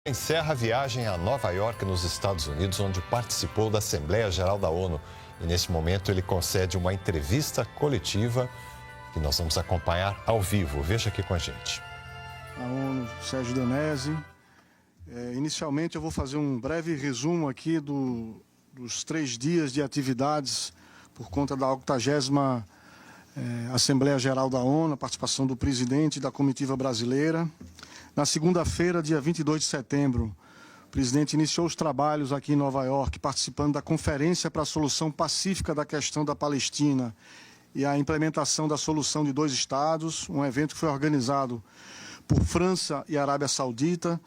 Encerra a viagem a Nova York, nos Estados Unidos, onde participou da Assembleia Geral da ONU. E nesse momento ele concede uma entrevista coletiva que nós vamos acompanhar ao vivo. Veja aqui com a gente. A ONU, Sérgio Danesi. Inicialmente eu vou fazer um breve resumo aqui dos 3 dias de atividades por conta da 80ª Assembleia Geral da ONU, a participação do presidente da comitiva brasileira. Na segunda-feira, dia 22 de setembro, o presidente iniciou os trabalhos aqui em Nova York, participando da Conferência para a Solução Pacífica da Questão da Palestina e a implementação da solução de 2 estados, um evento que foi organizado por França e Arábia Saudita,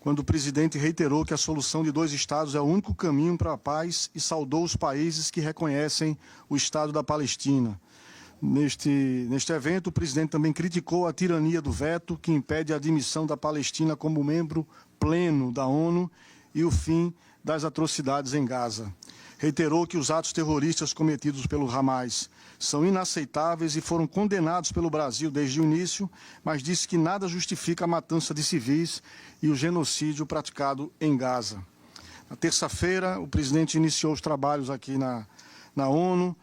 quando o presidente reiterou que a solução de 2 estados é o único caminho para a paz e saudou os países que reconhecem o Estado da Palestina. Neste evento, o presidente também criticou a tirania do veto, que impede a admissão da Palestina como membro pleno da ONU e o fim das atrocidades em Gaza. Reiterou que os atos terroristas cometidos pelo Hamas são inaceitáveis e foram condenados pelo Brasil desde o início, mas disse que nada justifica a matança de civis e o genocídio praticado em Gaza. Na terça-feira, o presidente iniciou os trabalhos aqui na ONU,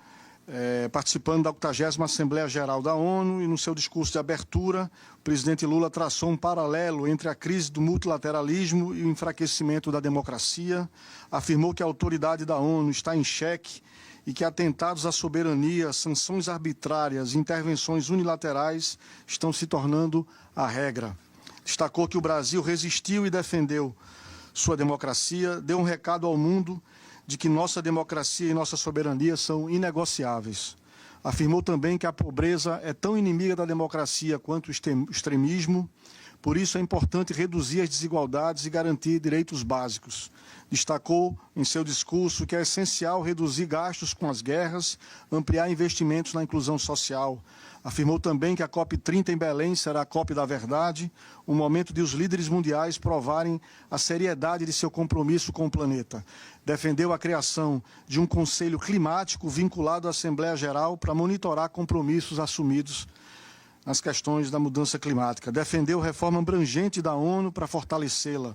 participando da 80ª Assembleia Geral da ONU, e no seu discurso de abertura, o presidente Lula traçou um paralelo entre a crise do multilateralismo e o enfraquecimento da democracia, afirmou que a autoridade da ONU está em xeque e que atentados à soberania, sanções arbitrárias e intervenções unilaterais estão se tornando a regra. Destacou que o Brasil resistiu e defendeu sua democracia, deu um recado ao mundo de que nossa democracia e nossa soberania são inegociáveis. Afirmou também que a pobreza é tão inimiga da democracia quanto o extremismo, por isso é importante reduzir as desigualdades e garantir direitos básicos. Destacou em seu discurso que é essencial reduzir gastos com as guerras, ampliar investimentos na inclusão social. Afirmou também que a COP30 em Belém será a COP da verdade, um momento de os líderes mundiais provarem a seriedade de seu compromisso com o planeta. Defendeu a criação de um conselho climático vinculado à Assembleia Geral para monitorar compromissos assumidos nas questões da mudança climática. Defendeu reforma abrangente da ONU para fortalecê-la.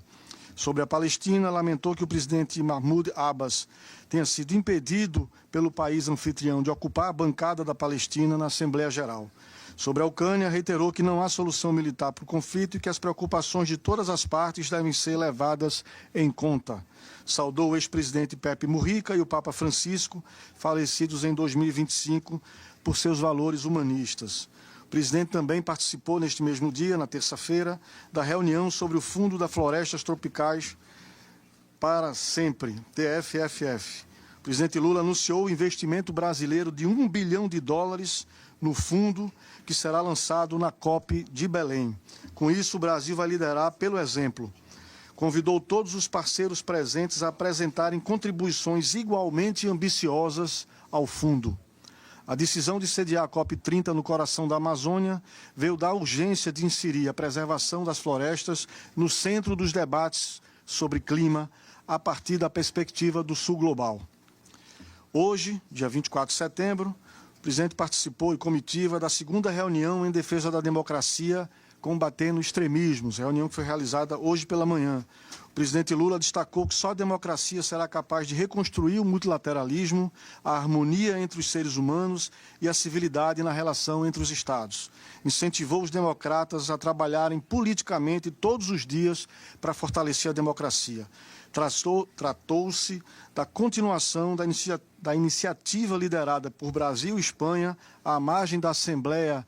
Sobre a Palestina, lamentou que o presidente Mahmoud Abbas tenha sido impedido pelo país anfitrião de ocupar a bancada da Palestina na Assembleia Geral. Sobre a Ucrânia, reiterou que não há solução militar para o conflito e que as preocupações de todas as partes devem ser levadas em conta. Saudou o ex-presidente Pepe Mujica e o Papa Francisco, falecidos em 2025, por seus valores humanistas. O presidente também participou neste mesmo dia, na terça-feira, da reunião sobre o Fundo das Florestas Tropicais para Sempre, TFFF. O presidente Lula anunciou o investimento brasileiro de US$ 1 bilhão no fundo, que será lançado na COP de Belém. Com isso, o Brasil vai liderar pelo exemplo. Convidou todos os parceiros presentes a apresentarem contribuições igualmente ambiciosas ao fundo. A decisão de sediar a COP30 no coração da Amazônia veio da urgência de inserir a preservação das florestas no centro dos debates sobre clima, a partir da perspectiva do Sul Global. Hoje, dia 24 de setembro, o presidente participou em comitiva da 2ª reunião em defesa da democracia, combatendo extremismos, reunião que foi realizada hoje pela manhã. O presidente Lula destacou que só a democracia será capaz de reconstruir o multilateralismo, a harmonia entre os seres humanos e a civilidade na relação entre os Estados. Incentivou os democratas a trabalharem politicamente todos os dias para fortalecer a democracia. Tratou-se da continuação da iniciativa liderada por Brasil e Espanha à margem da Assembleia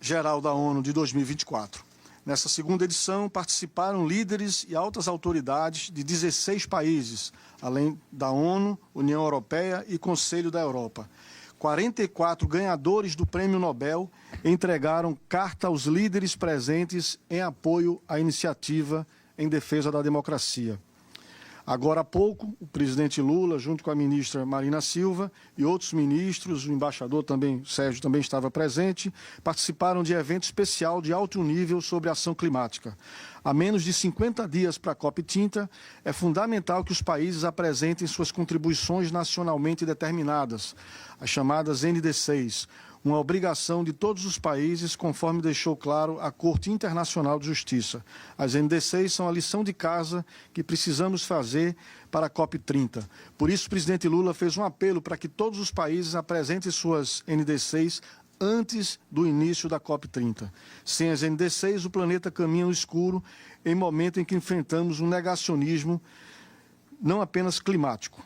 Geral da ONU de 2024. Nessa 2ª edição, participaram líderes e altas autoridades de 16 países, além da ONU, União Europeia e Conselho da Europa. 44 ganhadores do Prêmio Nobel entregaram carta aos líderes presentes em apoio à iniciativa em defesa da democracia. Agora há pouco, o presidente Lula, junto com a ministra Marina Silva e outros ministros, o embaixador também, Sérgio, também estava presente, participaram de evento especial de alto nível sobre ação climática. A menos de 50 dias para a COP30, é fundamental que os países apresentem suas contribuições nacionalmente determinadas, as chamadas NDCs, uma obrigação de todos os países, conforme deixou claro a Corte Internacional de Justiça. As NDCs são a lição de casa que precisamos fazer para a COP30. Por isso, o presidente Lula fez um apelo para que todos os países apresentem suas NDCs antes do início da COP30. Sem as NDCs, o planeta caminha no escuro em momento em que enfrentamos um negacionismo não apenas climático.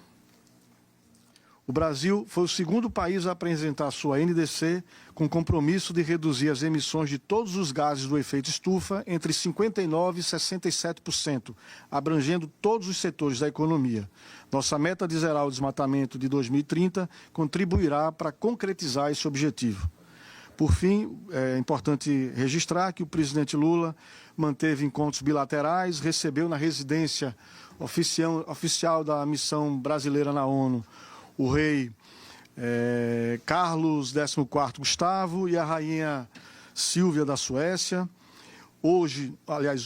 O Brasil foi o segundo país a apresentar sua NDC com compromisso de reduzir as emissões de todos os gases do efeito estufa entre 59% e 67%, abrangendo todos os setores da economia. Nossa meta de zerar o desmatamento de 2030 contribuirá para concretizar esse objetivo. Por fim, é importante registrar que o presidente Lula manteve encontros bilaterais, recebeu na residência oficial da missão brasileira na ONU o rei Carlos XIV Gustavo e a rainha Silvia da Suécia.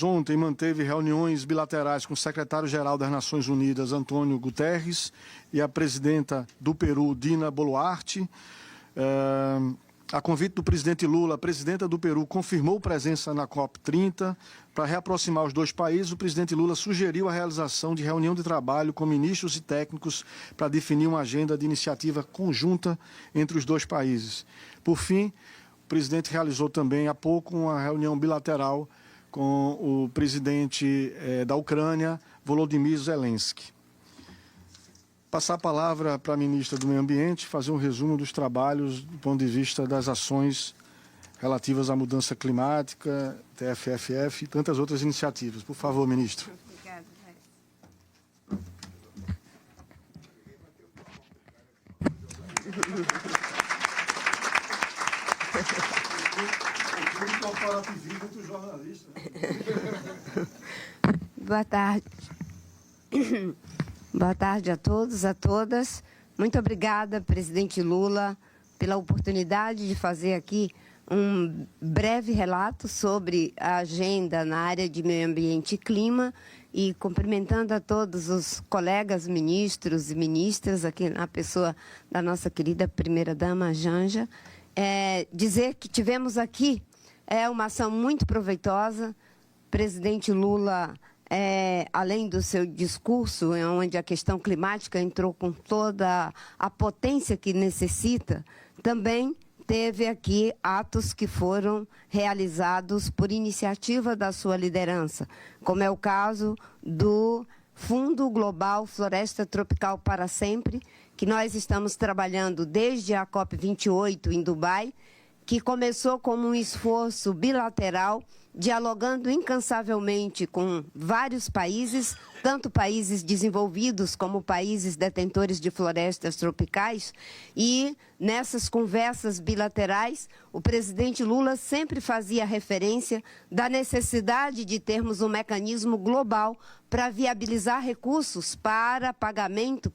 Ontem, manteve reuniões bilaterais com o secretário-geral das Nações Unidas, Antônio Guterres, e a presidenta do Peru, Dina Boluarte. A convite do presidente Lula, a presidenta do Peru confirmou presença na COP30. Para reaproximar os dois países, o presidente Lula sugeriu a realização de reunião de trabalho com ministros e técnicos para definir uma agenda de iniciativa conjunta entre os dois países. Por fim, o presidente realizou também há pouco uma reunião bilateral com o presidente da Ucrânia, Volodymyr Zelensky. Passar a palavra para a ministra do Meio Ambiente, fazer um resumo dos trabalhos do ponto de vista das ações relativas à mudança climática, TFFF e tantas outras iniciativas. Por favor, ministro. Obrigada, Boa tarde. Boa tarde a todos, a todas. Muito obrigada, presidente Lula, pela oportunidade de fazer aqui um breve relato sobre a agenda na área de meio ambiente e clima e cumprimentando a todos os colegas ministros e ministras, aqui na pessoa da nossa querida primeira-dama, Janja. Dizer que tivemos aqui uma ação muito proveitosa. Presidente Lula, além do seu discurso, onde a questão climática entrou com toda a potência que necessita, também teve aqui atos que foram realizados por iniciativa da sua liderança, como é o caso do Fundo Global Floresta Tropical para Sempre, que nós estamos trabalhando desde a COP28 em Dubai, que começou como um esforço bilateral, dialogando incansavelmente com vários países, tanto países desenvolvidos como países detentores de florestas tropicais. E nessas conversas bilaterais, o presidente Lula sempre fazia referência da necessidade de termos um mecanismo global para viabilizar recursos para pagamento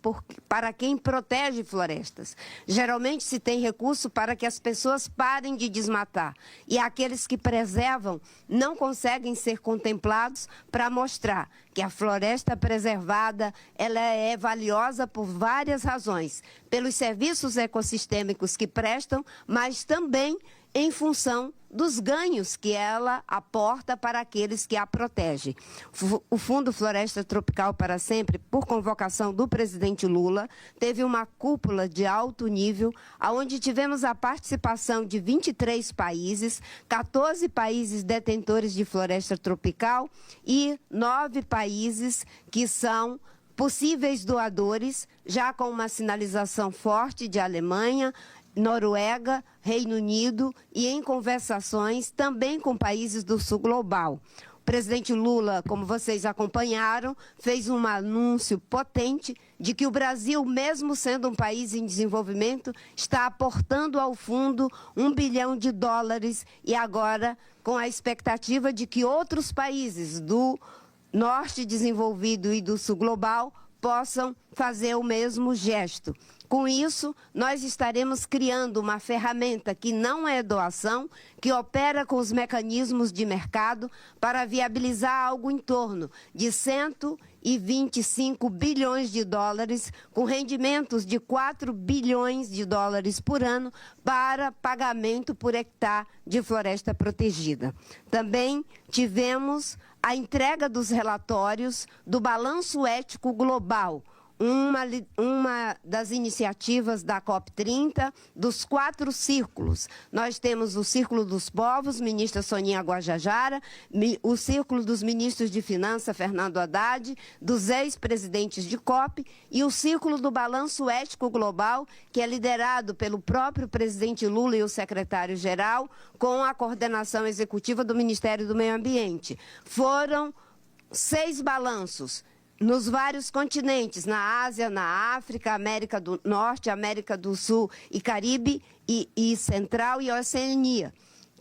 para quem protege florestas. Geralmente se tem recurso para que as pessoas parem de desmatar. E aqueles que preservam não conseguem ser contemplados para mostrar que a floresta preservada ela é valiosa por várias razões. Pelos serviços ecossistêmicos que prestam, mas também em função dos ganhos que ela aporta para aqueles que a protegem. O Fundo Floresta Tropical para Sempre, por convocação do presidente Lula, teve uma cúpula de alto nível, onde tivemos a participação de 23 países, 14 países detentores de floresta tropical e 9 países que são possíveis doadores, já com uma sinalização forte de Alemanha, Noruega, Reino Unido e em conversações também com países do sul global. O presidente Lula, como vocês acompanharam, fez um anúncio potente de que o Brasil, mesmo sendo um país em desenvolvimento, está aportando ao fundo US$1 bilhão e agora com a expectativa de que outros países do norte desenvolvido e do sul global possam fazer o mesmo gesto. Com isso, nós estaremos criando uma ferramenta que não é doação, que opera com os mecanismos de mercado para viabilizar algo em torno de 125 bilhões de dólares, com rendimentos de 4 bilhões de dólares por ano para pagamento por hectare de floresta protegida. Também tivemos a entrega dos relatórios do Balanço Ético Global, uma das iniciativas da COP30, dos 4 círculos. Nós temos o Círculo dos Povos, ministra Soninha Guajajara, o Círculo dos Ministros de Finanças, Fernando Haddad, dos ex-presidentes de COP, e o Círculo do Balanço Ético Global, que é liderado pelo próprio presidente Lula e o secretário-geral, com a coordenação executiva do Ministério do Meio Ambiente. Foram 6 balanços nos vários continentes, na Ásia, na África, América do Norte, América do Sul e Caribe e Central e Oceania.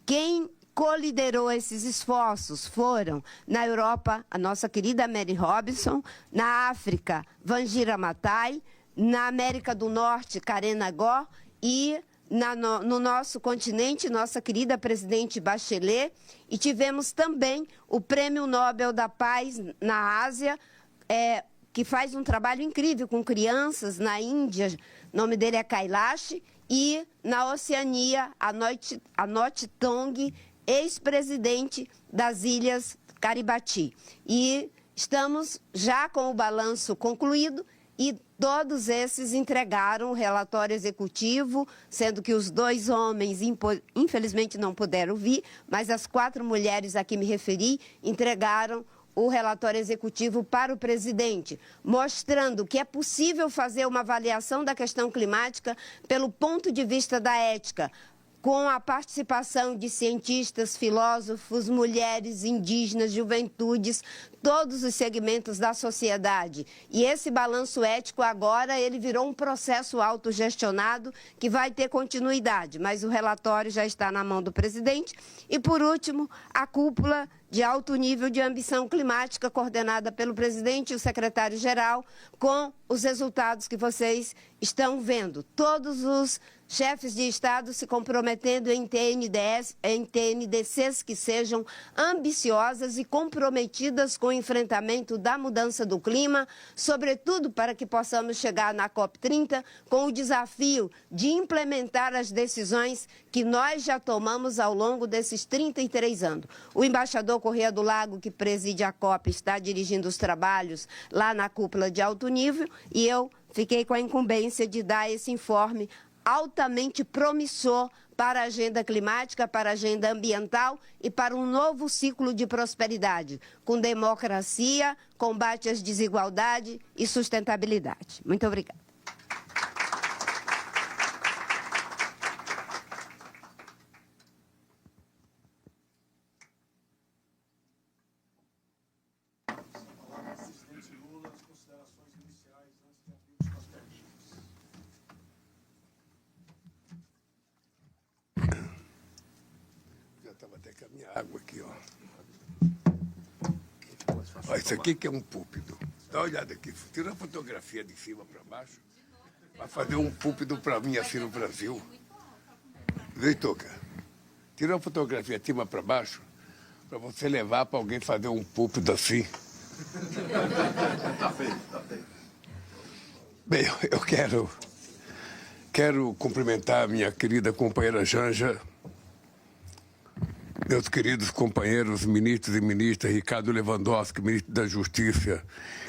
Quem coliderou esses esforços foram, na Europa, a nossa querida Mary Robinson, na África, Vangira Maathai, na América do Norte, Karen Agor, e no nosso continente, nossa querida presidente Bachelet, e tivemos também o Prêmio Nobel da Paz na Ásia, que faz um trabalho incrível com crianças na Índia, o nome dele é Kailash, e na Oceania, Anote Tong, ex-presidente das Ilhas Kiribati. E estamos já com o balanço concluído e todos esses entregaram o relatório executivo, sendo que os 2 homens, infelizmente, não puderam vir, mas as 4 mulheres a que me referi entregaram o relatório executivo para o presidente, mostrando que é possível fazer uma avaliação da questão climática pelo ponto de vista da ética, com a participação de cientistas, filósofos, mulheres, indígenas, juventudes, todos os segmentos da sociedade. E esse balanço ético agora ele virou um processo autogestionado que vai ter continuidade, mas o relatório já está na mão do presidente. E, por último, a cúpula de alto nível de ambição climática, coordenada pelo presidente e o secretário-geral, com os resultados que vocês estão vendo. Todos os chefes de Estado se comprometendo em TNDCs que sejam ambiciosas e comprometidas com o enfrentamento da mudança do clima, sobretudo para que possamos chegar na COP30 com o desafio de implementar as decisões que nós já tomamos ao longo desses 33 anos. O embaixador Corrêa do Lago, que preside a COP, está dirigindo os trabalhos lá na cúpula de alto nível e eu fiquei com a incumbência de dar esse informe altamente promissor para a agenda climática, para a agenda ambiental e para um novo ciclo de prosperidade, com democracia, combate às desigualdades e sustentabilidade. Muito obrigada. Estava até com a minha água aqui, ó. Ó, isso aqui que é um púlpito. Dá uma olhada aqui. Tira a fotografia de cima para baixo para fazer um púlpito para mim assim no Brasil. Vê, Toca? Tira a fotografia de cima para baixo para você levar para alguém fazer um púlpito assim. Tá feio, tá feio. Bem, eu quero cumprimentar a minha querida companheira Janja, meus queridos companheiros ministros e ministras, Ricardo Lewandowski, ministro da Justiça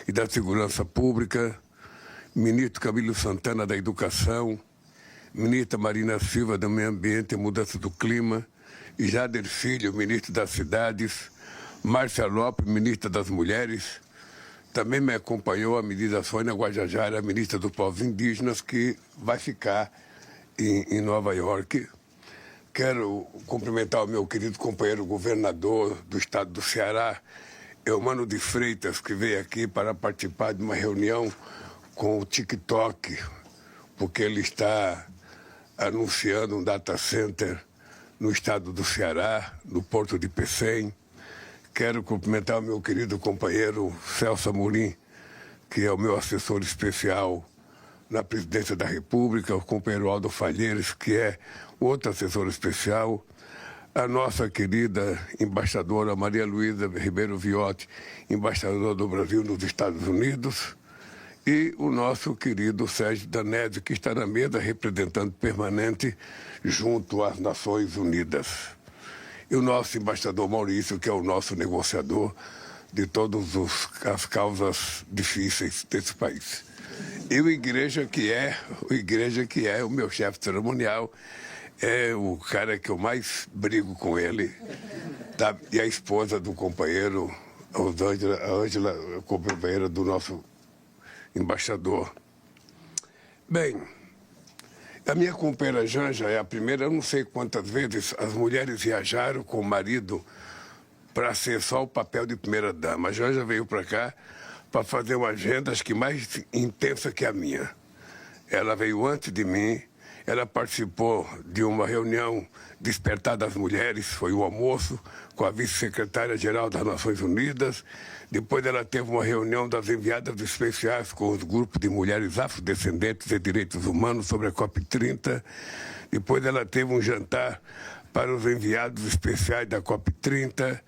e da Segurança Pública, ministro Camilo Santana da Educação, ministra Marina Silva do Meio Ambiente e Mudança do Clima, e Jader Filho, ministro das Cidades, Márcia Lopes, ministra das Mulheres. Também me acompanhou a ministra Sônia Guajajara, ministra dos Povos Indígenas, que vai ficar em Nova York. Quero cumprimentar o meu querido companheiro governador do estado do Ceará, Eumano de Freitas, que veio aqui para participar de uma reunião com o TikTok, porque ele está anunciando um data center no estado do Ceará, no Porto de Pecém. Quero cumprimentar o meu querido companheiro Celso Amorim, que é o meu assessor especial na presidência da República, o companheiro Aldo Falheiros, que é outro assessor especial, a nossa querida embaixadora Maria Luísa Ribeiro Viotti, embaixadora do Brasil nos Estados Unidos, e o nosso querido Sérgio Danese, que está na mesa representante permanente junto às Nações Unidas. E o nosso embaixador Maurício, que é o nosso negociador de todas as causas difíceis desse país. E o igreja que é o meu chefe cerimonial, é o cara que eu mais brigo com ele, tá? E a esposa do companheiro, a Ângela, companheira do nosso embaixador. Bem, a minha companheira Janja é a primeira, eu não sei quantas vezes as mulheres viajaram com o marido para ser só o papel de primeira-dama. A Janja veio para cá para fazer uma agenda, acho que mais intensa que a minha. Ela veio antes de mim, ela participou de uma reunião Despertar das Mulheres, foi o almoço com a vice-secretária-geral das Nações Unidas. Depois ela teve uma reunião das enviadas especiais com os grupos de mulheres afrodescendentes e direitos humanos sobre a COP30. Depois ela teve um jantar para os enviados especiais da COP30.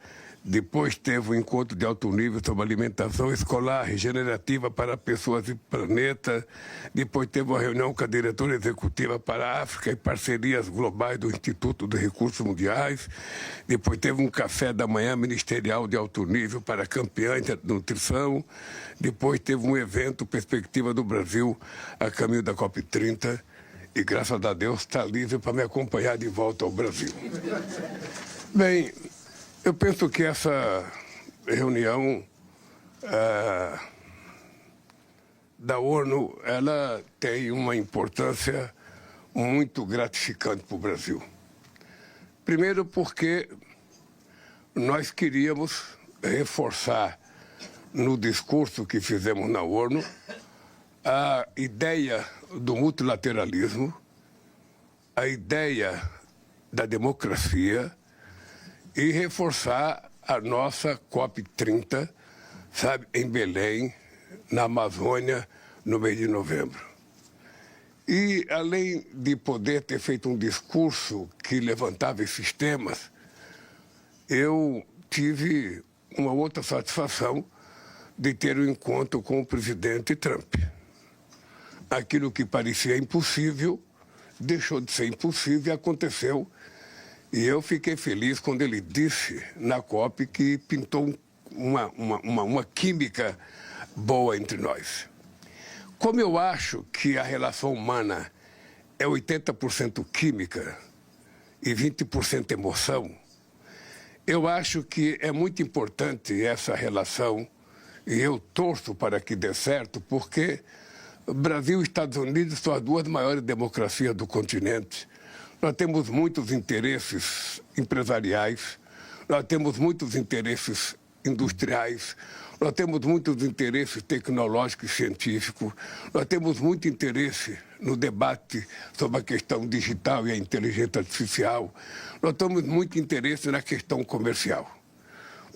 Depois teve um encontro de alto nível sobre alimentação escolar regenerativa para pessoas e planeta. Depois teve uma reunião com a diretora executiva para a África e parcerias globais do Instituto de Recursos Mundiais. Depois teve um café da manhã ministerial de alto nível para campeãs de nutrição. Depois teve um evento Perspectiva do Brasil a caminho da COP30. E graças a Deus está livre para me acompanhar de volta ao Brasil. Bem, eu penso que essa reunião da ONU, ela tem uma importância muito gratificante para o Brasil. Primeiro porque nós queríamos reforçar no discurso que fizemos na ONU a ideia do multilateralismo, a ideia da democracia, e reforçar a nossa COP30, sabe, em Belém, na Amazônia, no mês de novembro. E, além de poder ter feito um discurso que levantava esses temas, eu tive uma outra satisfação de ter um encontro com o presidente Trump. Aquilo que parecia impossível, deixou de ser impossível e aconteceu. E eu fiquei feliz quando ele disse na COP que pintou uma química boa entre nós. Como eu acho que a relação humana é 80% química e 20% emoção, eu acho que é muito importante essa relação e eu torço para que dê certo, porque Brasil e Estados Unidos são as duas maiores democracias do continente. Nós temos muitos interesses empresariais, nós temos muitos interesses industriais, nós temos muitos interesses tecnológicos e científicos, nós temos muito interesse no debate sobre a questão digital e a inteligência artificial, nós temos muito interesse na questão comercial.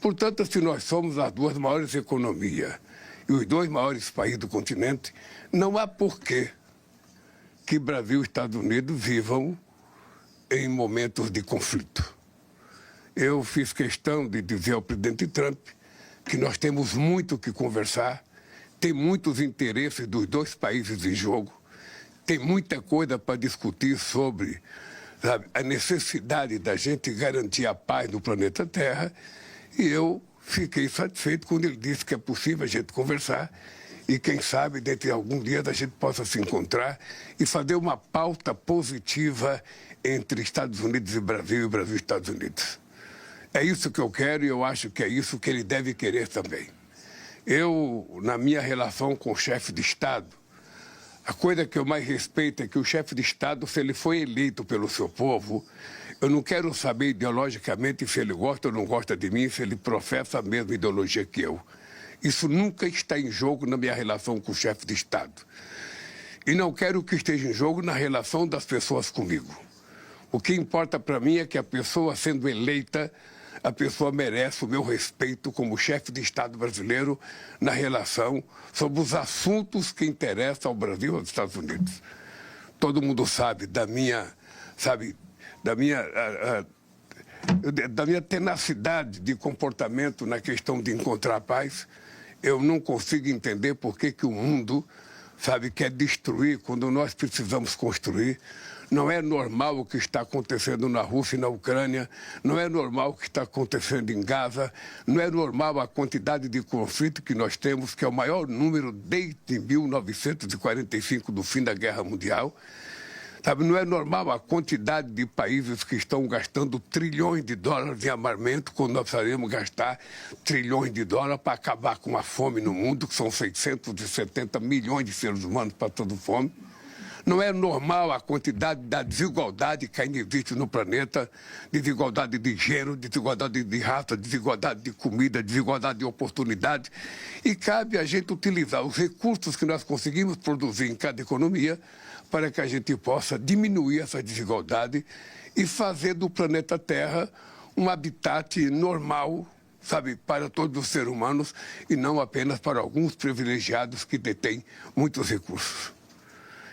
Portanto, se nós somos as duas maiores economias e os dois maiores países do continente, não há porquê que Brasil e Estados Unidos vivam em momentos de conflito. Eu fiz questão de dizer ao presidente Trump que nós temos muito que conversar, tem muitos interesses dos dois países em jogo, tem muita coisa para discutir sobre, sabe, a necessidade da gente garantir a paz no planeta Terra, e eu fiquei satisfeito quando ele disse que é possível a gente conversar e, quem sabe, dentro de algum dia a gente possa se encontrar e fazer uma pauta positiva entre Estados Unidos e Brasil e Estados Unidos. É isso que eu quero e eu acho que é isso que ele deve querer também. Eu, na minha relação com o chefe de Estado, a coisa que eu mais respeito é que o chefe de Estado, se ele foi eleito pelo seu povo, eu não quero saber ideologicamente se ele gosta ou não gosta de mim, se ele professa a mesma ideologia que eu. Isso nunca está em jogo na minha relação com o chefe de Estado. E não quero que esteja em jogo na relação das pessoas comigo. O que importa para mim é que a pessoa, sendo eleita, a pessoa merece o meu respeito como chefe de Estado brasileiro na relação sobre os assuntos que interessam ao Brasil e aos Estados Unidos. Todo mundo sabe da minha tenacidade de comportamento na questão de encontrar paz. Eu não consigo entender por que o mundo, quer destruir quando nós precisamos construir. Não é normal o que está acontecendo na Rússia e na Ucrânia, não é normal o que está acontecendo em Gaza, não é normal a quantidade de conflito que nós temos, que é o maior número desde 1945, do fim da Guerra Mundial. Não é normal a quantidade de países que estão gastando trilhões de dólares em armamento, quando nós precisamos gastar trilhões de dólares para acabar com a fome no mundo, que são 670 milhões de seres humanos passando fome. Não é normal a quantidade da desigualdade que ainda existe no planeta, desigualdade de gênero, desigualdade de raça, desigualdade de comida, desigualdade de oportunidade. E cabe a gente utilizar os recursos que nós conseguimos produzir em cada economia para que a gente possa diminuir essa desigualdade e fazer do planeta Terra um habitat normal, para todos os seres humanos e não apenas para alguns privilegiados que detêm muitos recursos.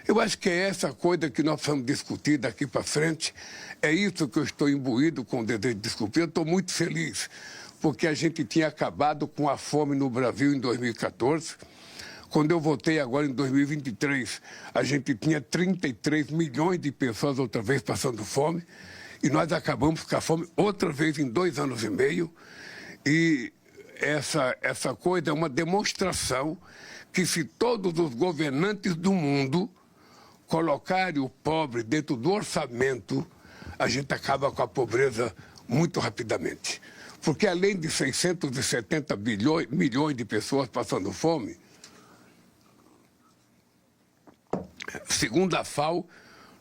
Eu acho que é essa coisa que nós vamos discutir daqui para frente. É isso que eu estou imbuído com o desejo de discutir. Eu estou muito feliz, porque a gente tinha acabado com a fome no Brasil em 2014. Quando eu votei agora em 2023, a gente tinha 33 milhões de pessoas outra vez passando fome. E nós acabamos com a fome outra vez em 2 anos e meio. E essa coisa é uma demonstração que se todos os governantes do mundo colocarem o pobre dentro do orçamento, a gente acaba com a pobreza muito rapidamente. Porque além de 670 milhões de pessoas passando fome, segundo a FAO,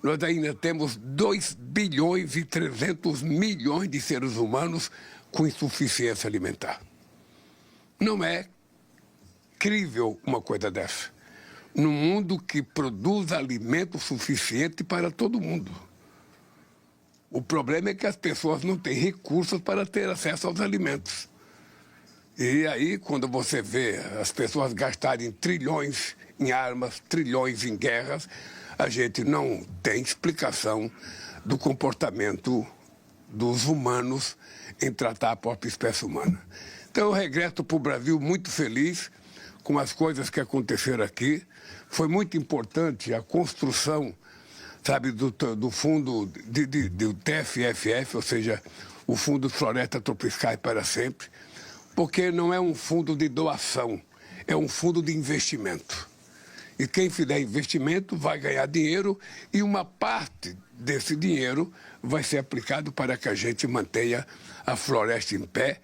nós ainda temos 2 bilhões e 300 milhões de seres humanos com insuficiência alimentar. Não é crível uma coisa dessa. Num mundo que produz alimento suficiente para todo mundo. O problema é que as pessoas não têm recursos para ter acesso aos alimentos. E aí, quando você vê as pessoas gastarem trilhões em armas, trilhões em guerras, a gente não tem explicação do comportamento dos humanos em tratar a própria espécie humana. Então, eu regresso para o Brasil muito feliz com as coisas que aconteceram aqui. Foi muito importante a construção, do fundo do TFFF, ou seja, o Fundo Floresta Tropicais para Sempre, porque não é um fundo de doação, é um fundo de investimento. E quem fizer investimento vai ganhar dinheiro e uma parte desse dinheiro vai ser aplicado para que a gente mantenha a floresta em pé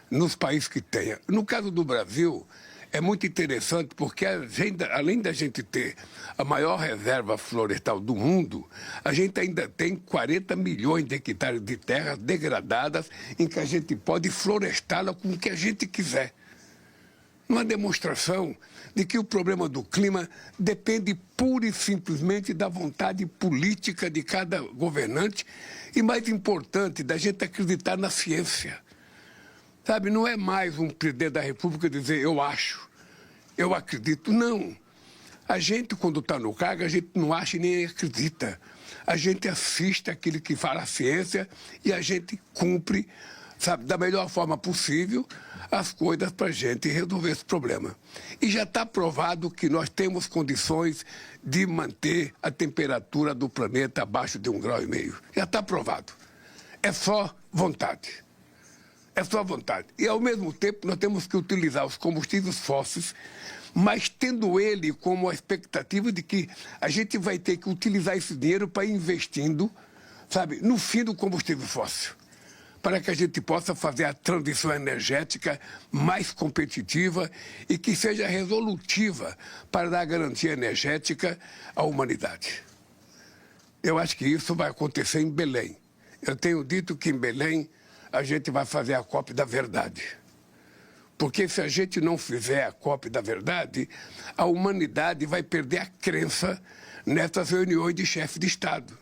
nos países que tenha. No caso do Brasil, é muito interessante porque além da gente ter a maior reserva florestal do mundo, a gente ainda tem 40 milhões de hectares de terras degradadas em que a gente pode florestá-la com o que a gente quiser. Uma demonstração de que o problema do clima depende pura e simplesmente da vontade política de cada governante e, mais importante, da gente acreditar na ciência. Não é mais um presidente da República dizer eu acho, eu acredito. Não. A gente, quando está no cargo, a gente não acha e nem acredita. A gente assiste aquilo que fala a ciência e a gente cumpre, da melhor forma possível as coisas para a gente resolver esse problema. E já está provado que nós temos condições de manter a temperatura do planeta abaixo de 1,5 graus. Já está provado. É só vontade. É só vontade. E, ao mesmo tempo, nós temos que utilizar os combustíveis fósseis, mas tendo ele como a expectativa de que a gente vai ter que utilizar esse dinheiro para ir investindo, no fim do combustível fóssil, para que a gente possa fazer a transição energética mais competitiva e que seja resolutiva para dar garantia energética à humanidade. Eu acho que isso vai acontecer em Belém. Eu tenho dito que em Belém a gente vai fazer a COP da verdade. Porque se a gente não fizer a COP da verdade, a humanidade vai perder a crença nessas reuniões de chefes de Estado.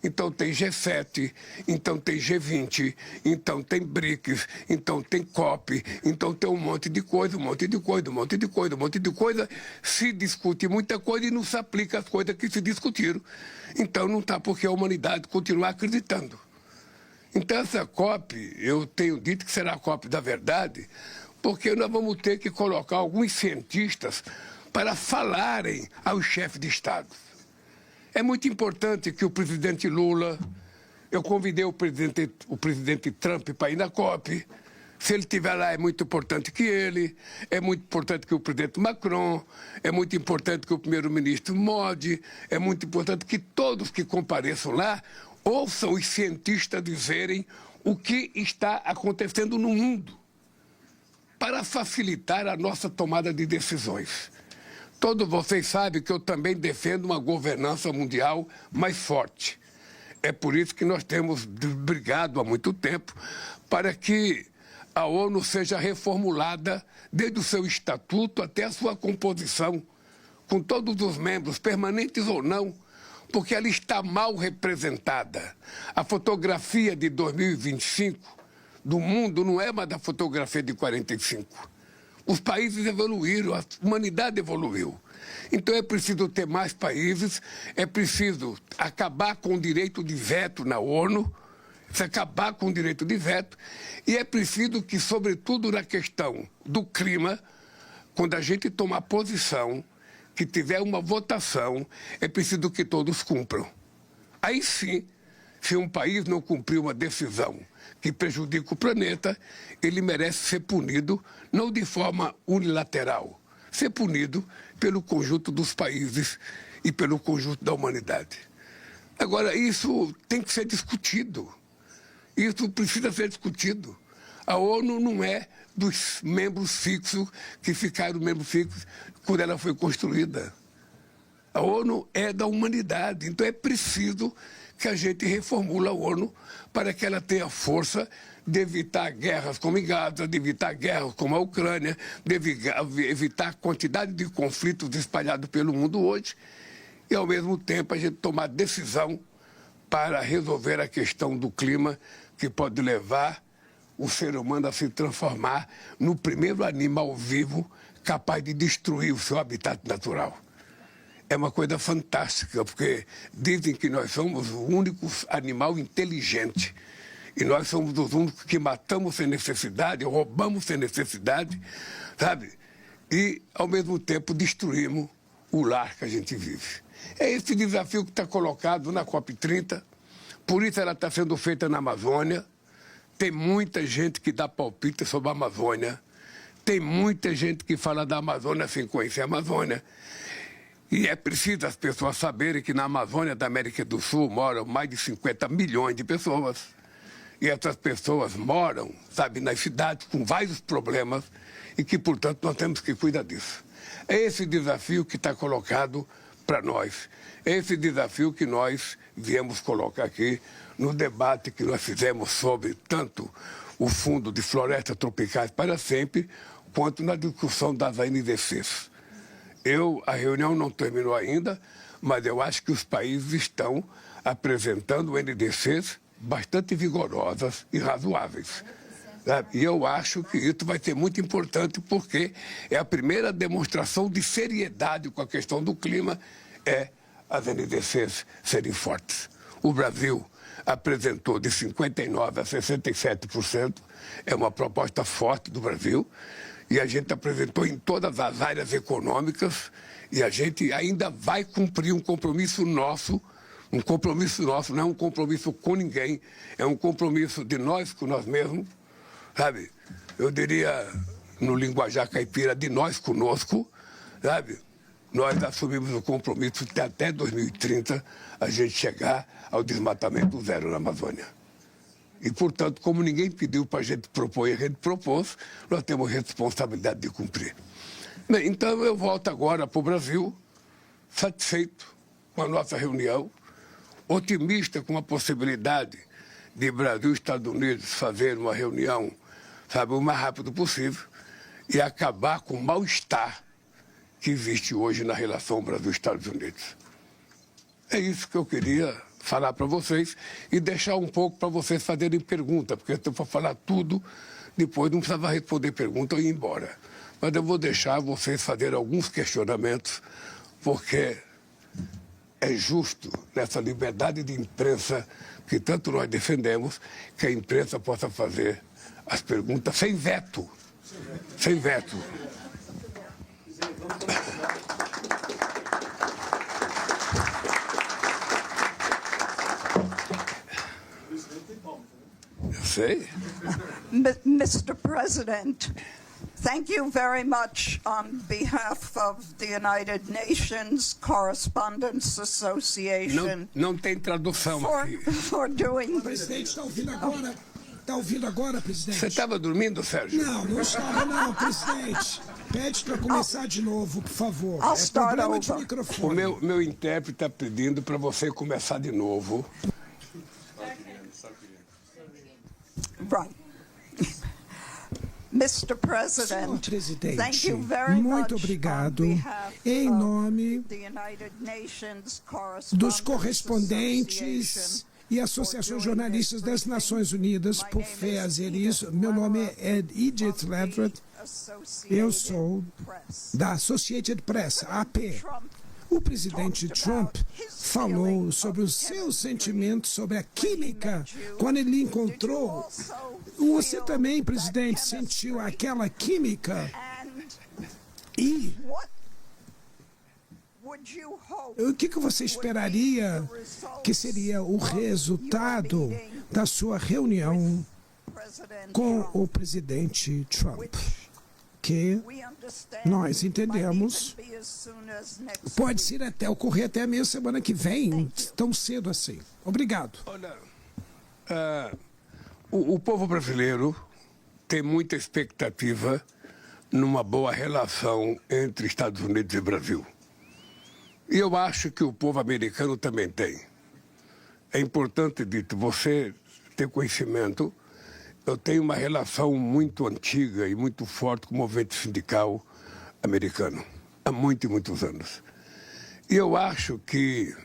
então tem G7, então tem G20, então tem BRICS, então tem COP, então tem um monte de coisa, se discute muita coisa e não se aplica as coisas que se discutiram. Então não está por que a humanidade continuar acreditando. Então essa COP, eu tenho dito que será a COP da verdade, porque nós vamos ter que colocar alguns cientistas para falarem aos chefes de Estado. É muito importante que o presidente Lula, eu convidei o presidente Trump para ir na COP. Se ele estiver lá, é muito importante que ele, é muito importante que o presidente Macron, é muito importante que o primeiro-ministro Modi, é muito importante que todos que compareçam lá ouçam os cientistas dizerem o que está acontecendo no mundo, para facilitar a nossa tomada de decisões. Todos vocês sabem que eu também defendo uma governança mundial mais forte. É por isso que nós temos brigado há muito tempo para que a ONU seja reformulada desde o seu estatuto até a sua composição, com todos os membros, permanentes ou não, porque ela está mal representada. A fotografia de 2025 do mundo não é mais da fotografia de 45. Os países evoluíram, a humanidade evoluiu. Então é preciso ter mais países, é preciso acabar com o direito de veto na ONU, acabar com o direito de veto, e é preciso que, sobretudo na questão do clima, quando a gente tomar posição, que tiver uma votação, é preciso que todos cumpram. Aí sim, se um país não cumprir uma decisão que prejudica o planeta, ele merece ser punido, não de forma unilateral, ser punido pelo conjunto dos países e pelo conjunto da humanidade. Agora, isso tem que ser discutido. Isso precisa ser discutido. A ONU não é dos membros fixos que ficaram membros fixos quando ela foi construída. A ONU é da humanidade, então é preciso que a gente reformule a ONU para que ela tenha força de evitar guerras como em Gaza, de evitar guerras como a Ucrânia, de evitar a quantidade de conflitos espalhados pelo mundo hoje e, ao mesmo tempo, a gente tomar decisão para resolver a questão do clima, que pode levar o ser humano a se transformar no primeiro animal vivo capaz de destruir o seu habitat natural. É uma coisa fantástica, porque dizem que nós somos o único animal inteligente. E nós somos os únicos que matamos sem necessidade, roubamos sem necessidade, sabe? E, ao mesmo tempo, destruímos o lar que a gente vive. É esse desafio que está colocado na COP30. Por isso ela está sendo feita na Amazônia. Tem muita gente que dá palpite sobre a Amazônia. Tem muita gente que fala da Amazônia sem conhecer a Amazônia. E é preciso as pessoas saberem que na Amazônia da América do Sul moram mais de 50 milhões de pessoas. E essas pessoas moram, sabe, nas cidades com vários problemas e que, portanto, nós temos que cuidar disso. É esse desafio que está colocado para nós. É esse desafio que nós viemos colocar aqui no debate que nós fizemos sobre tanto o Fundo de Florestas Tropicais para Sempre, quanto na discussão das ANDCs. A reunião não terminou ainda, mas eu acho que os países estão apresentando NDCs bastante vigorosas e razoáveis. E eu acho que isso vai ser muito importante, porque é a primeira demonstração de seriedade com a questão do clima, é as NDCs serem fortes. O Brasil apresentou de 59% a 67%, é uma proposta forte do Brasil, e a gente apresentou em todas as áreas econômicas, e a gente ainda vai cumprir um compromisso nosso, não é um compromisso com ninguém, é um compromisso de nós com nós mesmos, sabe? Eu diria, no linguajar caipira, de nós conosco, sabe? Nós assumimos o compromisso de até 2030 a gente chegar ao desmatamento zero na Amazônia. E, portanto, como ninguém pediu para a gente propor e a gente propôs, nós temos responsabilidade de cumprir. Bem, então eu volto agora para o Brasil, satisfeito com a nossa reunião, otimista com a possibilidade de Brasil e Estados Unidos fazer uma reunião, sabe, o mais rápido possível e acabar com o mal-estar que existe hoje na relação Brasil-Estados Unidos. É isso que eu queria falar para vocês e deixar um pouco para vocês fazerem pergunta, porque se eu for falar tudo, depois não precisava responder pergunta ou ir embora. Mas eu vou deixar vocês fazerem alguns questionamentos, porque é justo, nessa liberdade de imprensa que tanto nós defendemos, que a imprensa possa fazer as perguntas sem veto. Sem veto. Eu sei. Mr. President, thank you very much on behalf of the United Nations Correspondents Association Não tem tradução aqui. for doing Presidente, está ouvindo agora? Está ouvindo agora, presidente? Você estava dormindo, Sérgio? Não estava não, presidente. Pede para começar de novo, por favor. I'll É start problema de over. O microfone. meu intérprete está pedindo para você começar de novo. Right. Mr. Senhor President, presidente, thank you very muito much obrigado on behalf em of nome the United Nations dos Correspondents correspondentes Association e associações de jornalistas das Nações Unidas por fazer isso. Meu nome é Edith Ledford. Eu sou da Associated Press, AP. O presidente Trump falou sobre os seus sentimentos sobre a química quando ele encontrou. Você também, presidente, sentiu aquela química? E o que você esperaria que seria o resultado da sua reunião com o presidente Trump? Que nós entendemos pode ser até ocorrer até a meia semana que vem, tão cedo assim. Obrigado. Olha, o povo brasileiro tem muita expectativa numa boa relação entre Estados Unidos e Brasil. E eu acho que o povo americano também tem. É importante, Dito, você ter conhecimento. Eu tenho uma relação muito antiga e muito forte com o movimento sindical americano, há muitos anos. E eu acho que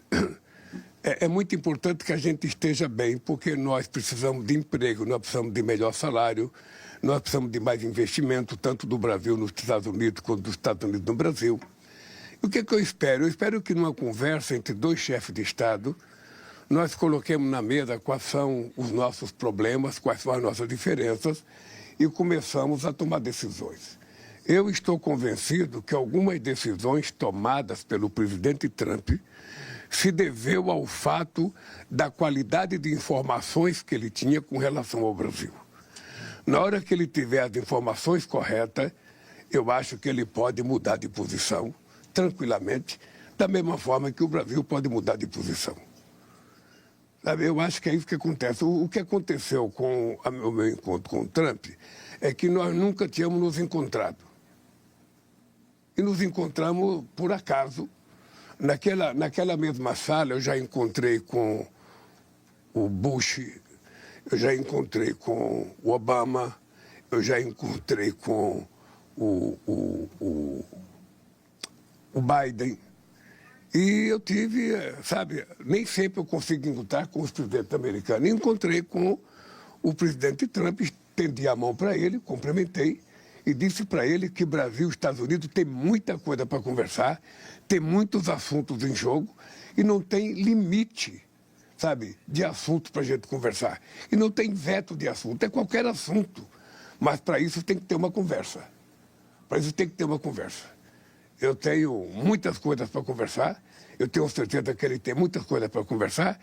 é muito importante que a gente esteja bem, porque nós precisamos de emprego, nós precisamos de melhor salário, nós precisamos de mais investimento, tanto do Brasil nos Estados Unidos quanto dos Estados Unidos no Brasil. E o que eu espero? Eu espero que numa conversa entre dois chefes de Estado, nós coloquemos na mesa quais são os nossos problemas, quais são as nossas diferenças e começamos a tomar decisões. Eu estou convencido que algumas decisões tomadas pelo presidente Trump se deveu ao fato da qualidade de informações que ele tinha com relação ao Brasil. Na hora que ele tiver as informações corretas, eu acho que ele pode mudar de posição tranquilamente, da mesma forma que o Brasil pode mudar de posição. Eu acho que é isso que acontece. O que aconteceu com o meu encontro com o Trump é que nós nunca tínhamos nos encontrado. E nos encontramos por acaso. Naquela mesma sala eu já encontrei com o Bush, eu já encontrei com o Obama, eu já encontrei com o Biden. E eu tive, sabe, nem sempre eu consigo encontrar com os presidentes americanos. Encontrei com o presidente Trump, estendi a mão para ele, cumprimentei e disse para ele que Brasil e Estados Unidos tem muita coisa para conversar, tem muitos assuntos em jogo e não tem limite, sabe, de assunto para a gente conversar. E não tem veto de assunto, é qualquer assunto. Mas para isso tem que ter uma conversa. Para isso tem que ter uma conversa. Eu tenho muitas coisas para conversar, eu tenho certeza que ele tem muitas coisas para conversar,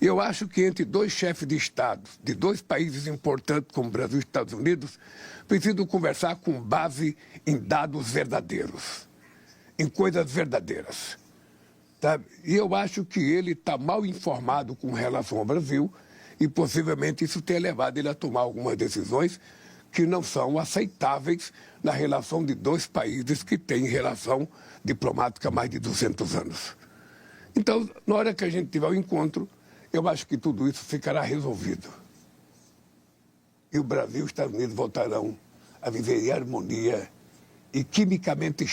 e eu acho que entre dois chefes de Estado, de dois países importantes como Brasil e Estados Unidos, precisam conversar com base em dados verdadeiros, em coisas verdadeiras. Sabe? E eu acho que ele está mal informado com relação ao Brasil, e possivelmente isso tenha levado ele a tomar algumas decisões que não são aceitáveis na relação de dois países que têm relação diplomática há mais de 200 anos. Então, na hora que a gente tiver o encontro, eu acho que tudo isso ficará resolvido. E o Brasil e os Estados Unidos voltarão a viver em harmonia e quimicamente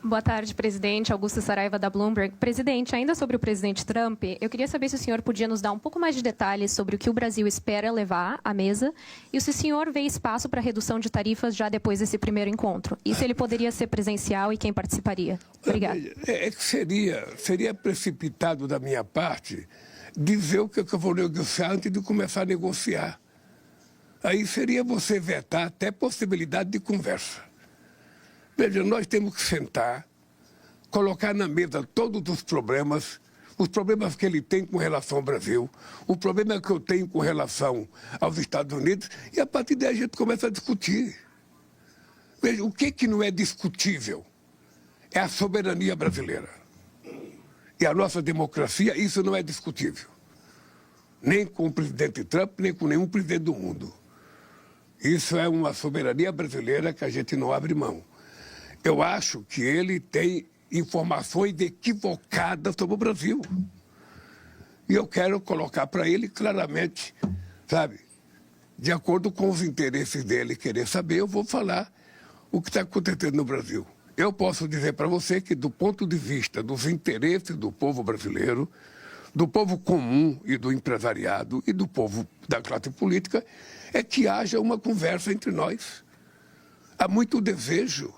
Boa tarde, presidente. Augusto Saraiva, da Bloomberg. Presidente, ainda sobre o presidente Trump, eu queria saber se o senhor podia nos dar um pouco mais de detalhes sobre o que o Brasil espera levar à mesa e se o senhor vê espaço para redução de tarifas já depois desse primeiro encontro. E se ele poderia ser presencial e quem participaria. Obrigada. Seria precipitado da minha parte dizer o que eu vou negociar antes de começar a negociar. Aí seria você vetar até possibilidade de conversa. Veja, nós temos que sentar, colocar na mesa todos os problemas que ele tem com relação ao Brasil, o problema que eu tenho com relação aos Estados Unidos, e a partir daí a gente começa a discutir. Veja, o que não é discutível é a soberania brasileira. E a nossa democracia, isso não é discutível. Nem com o presidente Trump, nem com nenhum presidente do mundo. Isso é uma soberania brasileira que a gente não abre mão. Eu acho que ele tem informações equivocadas sobre o Brasil. E eu quero colocar para ele claramente, sabe, de acordo com os interesses dele querer saber, eu vou falar o que está acontecendo no Brasil. Eu posso dizer para você que, do ponto de vista dos interesses do povo brasileiro, do povo comum e do empresariado e do povo da classe política, é que haja uma conversa entre nós. Há muito desejo.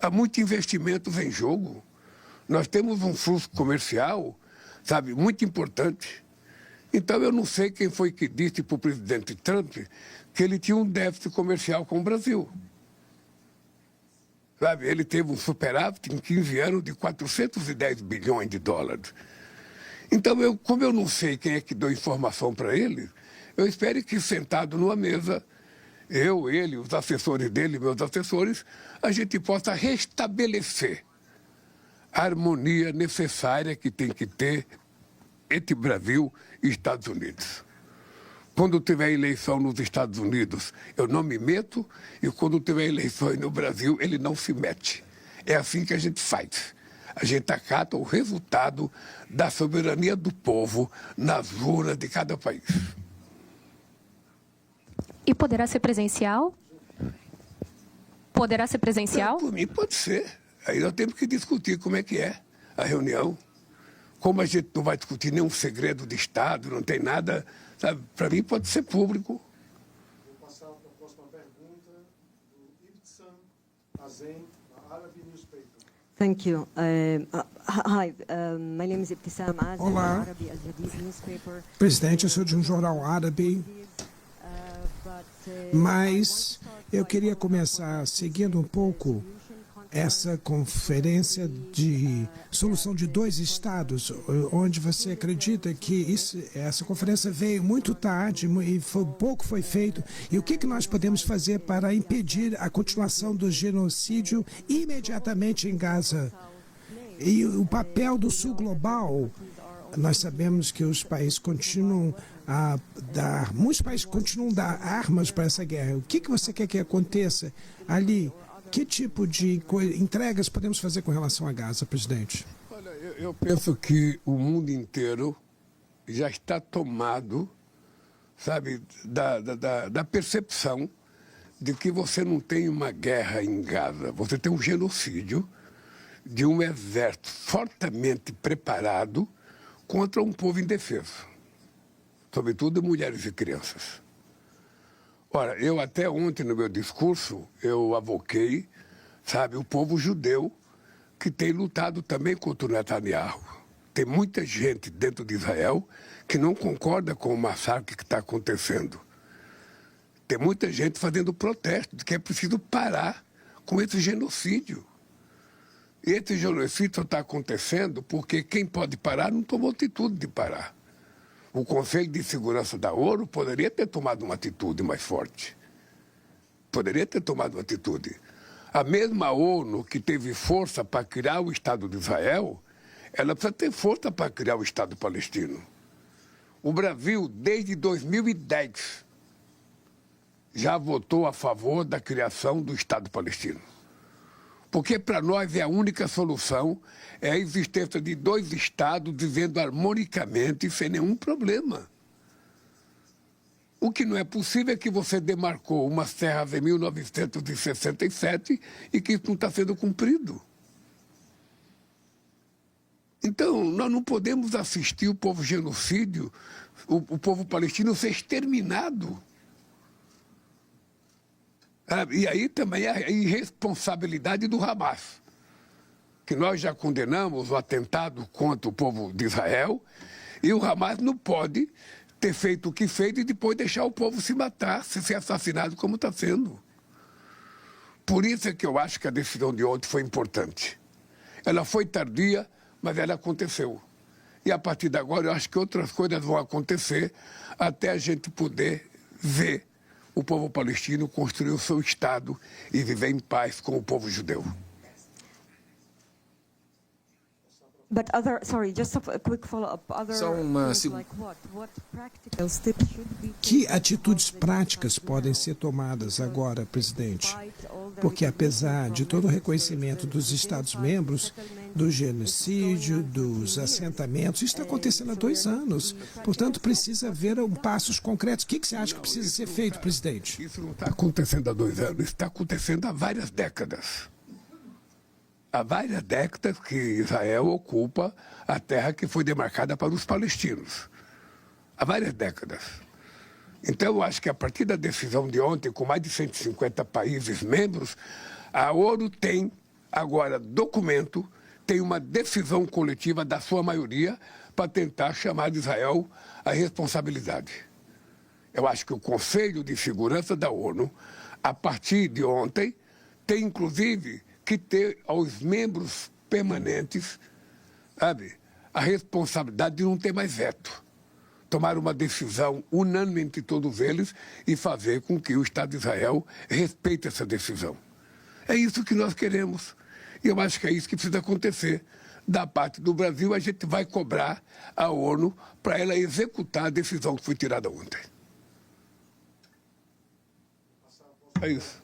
Há muito investimento em jogo. Nós temos um fluxo comercial, sabe, muito importante. Então, eu não sei quem foi que disse para o presidente Trump que ele tinha um déficit comercial com o Brasil. Sabe, ele teve um superávit em 15 anos de 410 bilhões de dólares. Então, como eu não sei quem é que deu informação para ele, eu espero que, sentado numa mesa, eu, ele, os assessores dele, meus assessores, a gente possa restabelecer a harmonia necessária que tem que ter entre Brasil e Estados Unidos. Quando tiver eleição nos Estados Unidos, eu não me meto, e quando tiver eleições no Brasil, ele não se mete. É assim que a gente faz. A gente acata o resultado da soberania do povo nas urnas de cada país. E poderá ser presencial? Poderá ser presencial? Por mim, pode ser. Aí nós temos que discutir como é que é a reunião. Como a gente não vai discutir nenhum segredo de Estado, não tem nada, sabe? Para mim, pode ser público. Vou passar para a próxima pergunta do Ibtsan Azen, da Arabic Newspaper. Thank you. Hi, my name is Ibtissam Azem, Olá. Arabi Al Jadid newspaper. Presidente, eu sou de um jornal árabe, mas eu queria começar seguindo um pouco essa conferência de solução de 2 estados, onde você acredita que essa conferência veio muito tarde e pouco foi feito. E o que nós podemos fazer para impedir a continuação do genocídio imediatamente em Gaza? E o papel do Sul Global. Nós sabemos que os países continuam a dar, muitos países continuam a dar armas para essa guerra. O que você quer que aconteça ali? Que tipo de entregas podemos fazer com relação a Gaza, presidente? Olha, eu penso que o mundo inteiro já está tomado, sabe, da percepção de que você não tem uma guerra em Gaza, você tem um genocídio de um exército fortemente preparado contra um povo indefeso, sobretudo mulheres e crianças. Ora, eu até ontem no meu discurso, eu avoquei, sabe, o povo judeu que tem lutado também contra o Netanyahu. Tem muita gente dentro de Israel que não concorda com o massacre que está acontecendo. Tem muita gente fazendo protesto de que é preciso parar com esse genocídio. E esse genocídio está acontecendo porque quem pode parar não tomou atitude de parar. O Conselho de Segurança da ONU poderia ter tomado uma atitude mais forte. Poderia ter tomado uma atitude. A mesma ONU que teve força para criar o Estado de Israel, ela precisa ter força para criar o Estado palestino. O Brasil, desde 2010, já votou a favor da criação do Estado palestino. Porque para nós é a única solução é a existência de 2 estados vivendo harmonicamente e sem nenhum problema. O que não é possível é que você demarcou umas terras em 1967 e que isso não está sendo cumprido. Então, nós não podemos assistir o povo genocídio, o povo palestino ser exterminado. E aí também a irresponsabilidade do Hamas, que nós já condenamos o atentado contra o povo de Israel, e o Hamas não pode ter feito o que fez e depois deixar o povo se matar, ser assassinado como está sendo. Por isso é que eu acho que a decisão de ontem foi importante. Ela foi tardia, mas ela aconteceu. E a partir de agora eu acho que outras coisas vão acontecer até a gente poder ver o povo palestino construir o seu Estado e viver em paz com o povo judeu. But just a quick follow-up. Só uma Que atitudes práticas podem ser tomadas agora, presidente? Porque apesar de todo o reconhecimento dos Estados-membros, do genocídio, dos assentamentos, isso está acontecendo há 2 anos. Portanto, precisa haver passos concretos. O que você acha que precisa ser feito, presidente? Isso não está acontecendo há 2 anos, isso está acontecendo há várias décadas. Há várias décadas que Israel ocupa a terra que foi demarcada para os palestinos. Há várias décadas. Então, eu acho que a partir da decisão de ontem, com mais de 150 países membros, a ONU tem agora documento, tem uma decisão coletiva da sua maioria para tentar chamar de Israel à responsabilidade. Eu acho que o Conselho de Segurança da ONU, a partir de ontem, tem inclusive que ter aos membros permanentes, sabe, a responsabilidade de não ter mais veto. Tomar uma decisão unânime entre todos eles e fazer com que o Estado de Israel respeite essa decisão. É isso que nós queremos. E eu acho que é isso que precisa acontecer. Da parte do Brasil, a gente vai cobrar a ONU para ela executar a decisão que foi tirada ontem. É isso.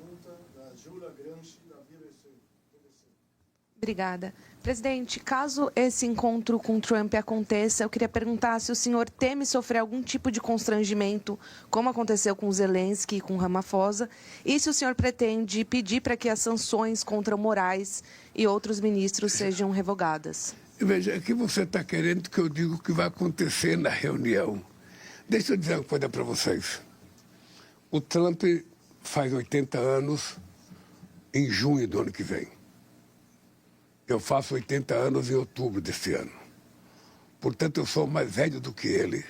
Obrigada. Presidente, caso esse encontro com Trump aconteça, eu queria perguntar se o senhor teme sofrer algum tipo de constrangimento, como aconteceu com Zelensky e com Ramaphosa, e se o senhor pretende pedir para que as sanções contra Moraes e outros ministros sejam revogadas. Veja, aqui você está querendo que eu diga o que vai acontecer na reunião. Deixa eu dizer uma coisa para vocês. O Trump faz 80 anos em junho do ano que vem. Eu faço 80 anos em outubro deste ano. Portanto, eu sou mais velho do que ele.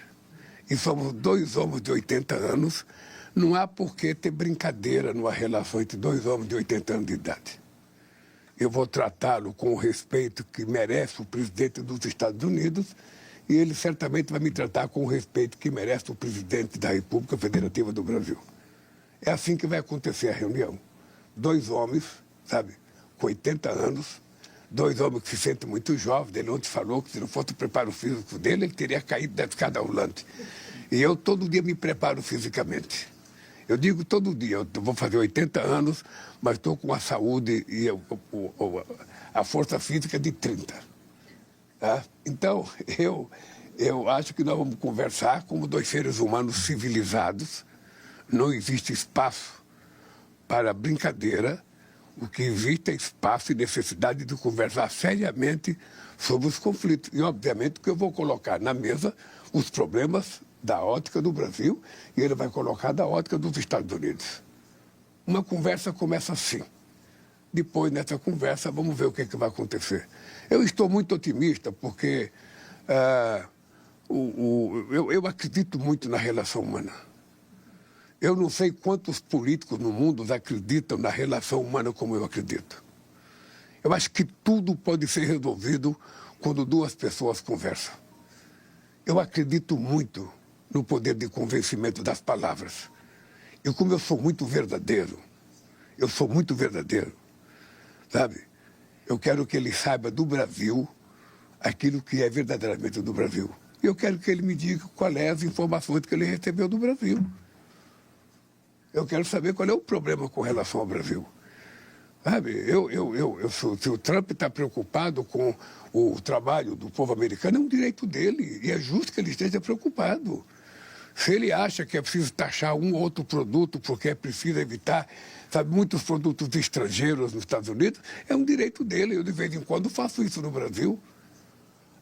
E somos 2 homens de 80 anos. Não há por que ter brincadeira numa relação entre 2 homens de 80 anos de idade. Eu vou tratá-lo com o respeito que merece o presidente dos Estados Unidos e ele certamente vai me tratar com o respeito que merece o presidente da República Federativa do Brasil. É assim que vai acontecer a reunião. 2 homens, sabe, com 80 anos, 2 homens que se sentem muito jovens. Ele ontem falou que se não fosse o preparo físico dele, ele teria caído da escada rolante. E eu todo dia me preparo fisicamente. Eu digo todo dia, eu vou fazer 80 anos, mas estou com a saúde e a força física de 30. Tá? Então, eu acho que nós vamos conversar como 2 seres humanos civilizados. Não existe espaço para brincadeira. O que existe é espaço e necessidade de conversar seriamente sobre os conflitos. E, obviamente, que eu vou colocar na mesa os problemas da ótica do Brasil e ele vai colocar da ótica dos Estados Unidos. Uma conversa começa assim. Depois, nessa conversa, vamos ver o que vai acontecer. Eu estou muito otimista porque eu acredito muito na relação humana. Eu não sei quantos políticos no mundo acreditam na relação humana como eu acredito. Eu acho que tudo pode ser resolvido quando 2 pessoas conversam. Eu acredito muito no poder de convencimento das palavras. E como eu sou muito verdadeiro, sabe? Eu quero que ele saiba do Brasil aquilo que é verdadeiramente do Brasil. E eu quero que ele me diga quais são as informações que ele recebeu do Brasil. Eu quero saber qual é o problema com relação ao Brasil. Sabe, se o Trump está preocupado com o trabalho do povo americano, é um direito dele. E é justo que ele esteja preocupado. Se ele acha que é preciso taxar um ou outro produto porque é preciso evitar, sabe, muitos produtos estrangeiros nos Estados Unidos, é um direito dele. Eu, de vez em quando, faço isso no Brasil.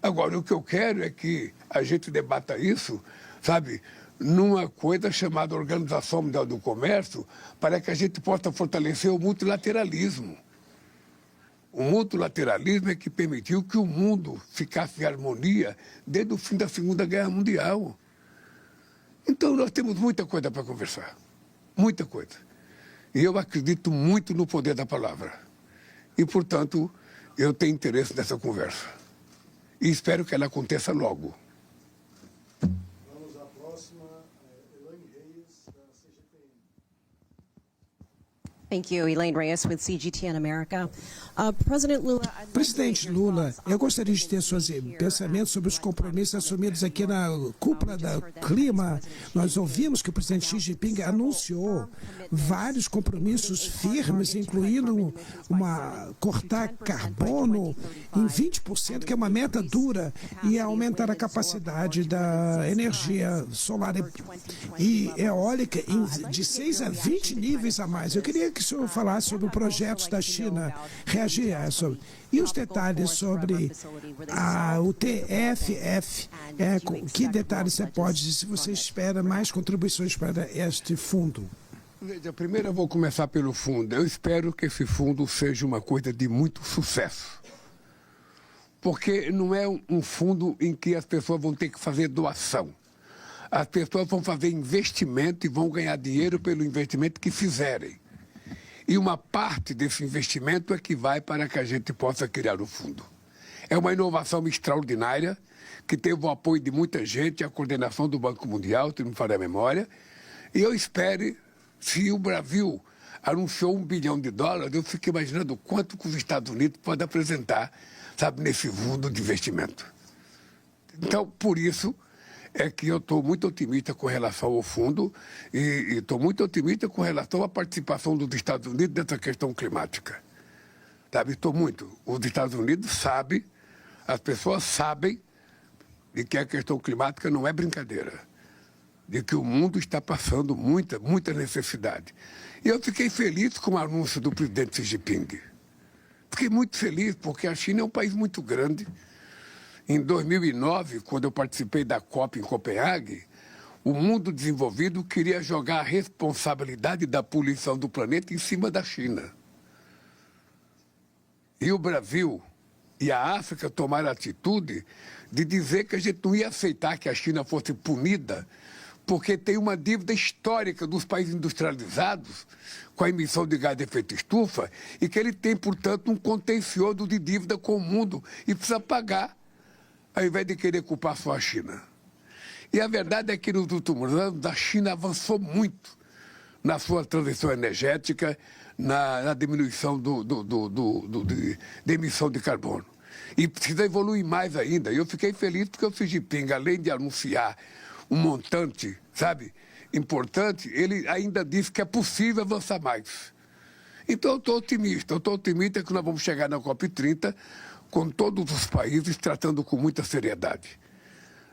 Agora, o que eu quero é que a gente debata isso, sabe, numa coisa chamada Organização Mundial do Comércio, para que a gente possa fortalecer o multilateralismo. O multilateralismo é que permitiu que o mundo ficasse em harmonia desde o fim da Segunda Guerra Mundial. Então, nós temos muita coisa para conversar, muita coisa. E eu acredito muito no poder da palavra. E, portanto, eu tenho interesse nessa conversa. E espero que ela aconteça logo. Vamos à próxima, Elaine Reyes, da CGTN. Thank you, Elaine Reyes with CGTN America. Presidente Lula, eu gostaria de ter seus pensamentos sobre os compromissos assumidos aqui na cúpula do clima. Nós ouvimos que o presidente Xi Jinping anunciou vários compromissos firmes, incluindo cortar carbono em 20%, que é uma meta dura, e aumentar a capacidade da energia solar e eólica de 6 a 20 níveis a mais. Eu queria que o senhor falasse sobre projetos da China, reagir a isso. E os detalhes sobre o TFF, que detalhes você pode dizer, se você espera mais contribuições para este fundo? Veja, primeiro eu vou começar pelo fundo. Eu espero que esse fundo seja uma coisa de muito sucesso. Porque não é um fundo em que as pessoas vão ter que fazer doação. As pessoas vão fazer investimento e vão ganhar dinheiro pelo investimento que fizerem. E uma parte desse investimento é que vai para que a gente possa criar o fundo. É uma inovação extraordinária, que teve o apoio de muita gente, a coordenação do Banco Mundial, se não me falha a memória. E eu espero, se o Brasil anunciou $1 bilhão, eu fico imaginando quanto que os Estados Unidos podem apresentar, sabe, nesse fundo de investimento. Então, por isso é que eu estou muito otimista com relação ao fundo e estou muito otimista com relação à participação dos Estados Unidos nessa questão climática. Sabe, estou muito. Os Estados Unidos sabem, as pessoas sabem de que a questão climática não é brincadeira, de que o mundo está passando muita necessidade. E eu fiquei feliz com o anúncio do presidente Xi Jinping. Fiquei muito feliz, porque a China é um país muito grande. Em 2009, quando eu participei da COP em Copenhague, o mundo desenvolvido queria jogar a responsabilidade da poluição do planeta em cima da China. E o Brasil e a África tomaram a atitude de dizer que a gente não ia aceitar que a China fosse punida, porque tem uma dívida histórica dos países industrializados com a emissão de gás de efeito estufa e que ele tem, portanto, um contencioso de dívida com o mundo e precisa pagar, ao invés de querer culpar só a China. E a verdade é que nos últimos anos a China avançou muito na sua transição energética, na diminuição da emissão de carbono. E precisa evoluir mais ainda. E eu fiquei feliz porque o Xi Jinping, além de anunciar um montante, sabe, importante, ele ainda disse que é possível avançar mais. Então eu estou otimista que nós vamos chegar na COP30 com todos os países tratando com muita seriedade.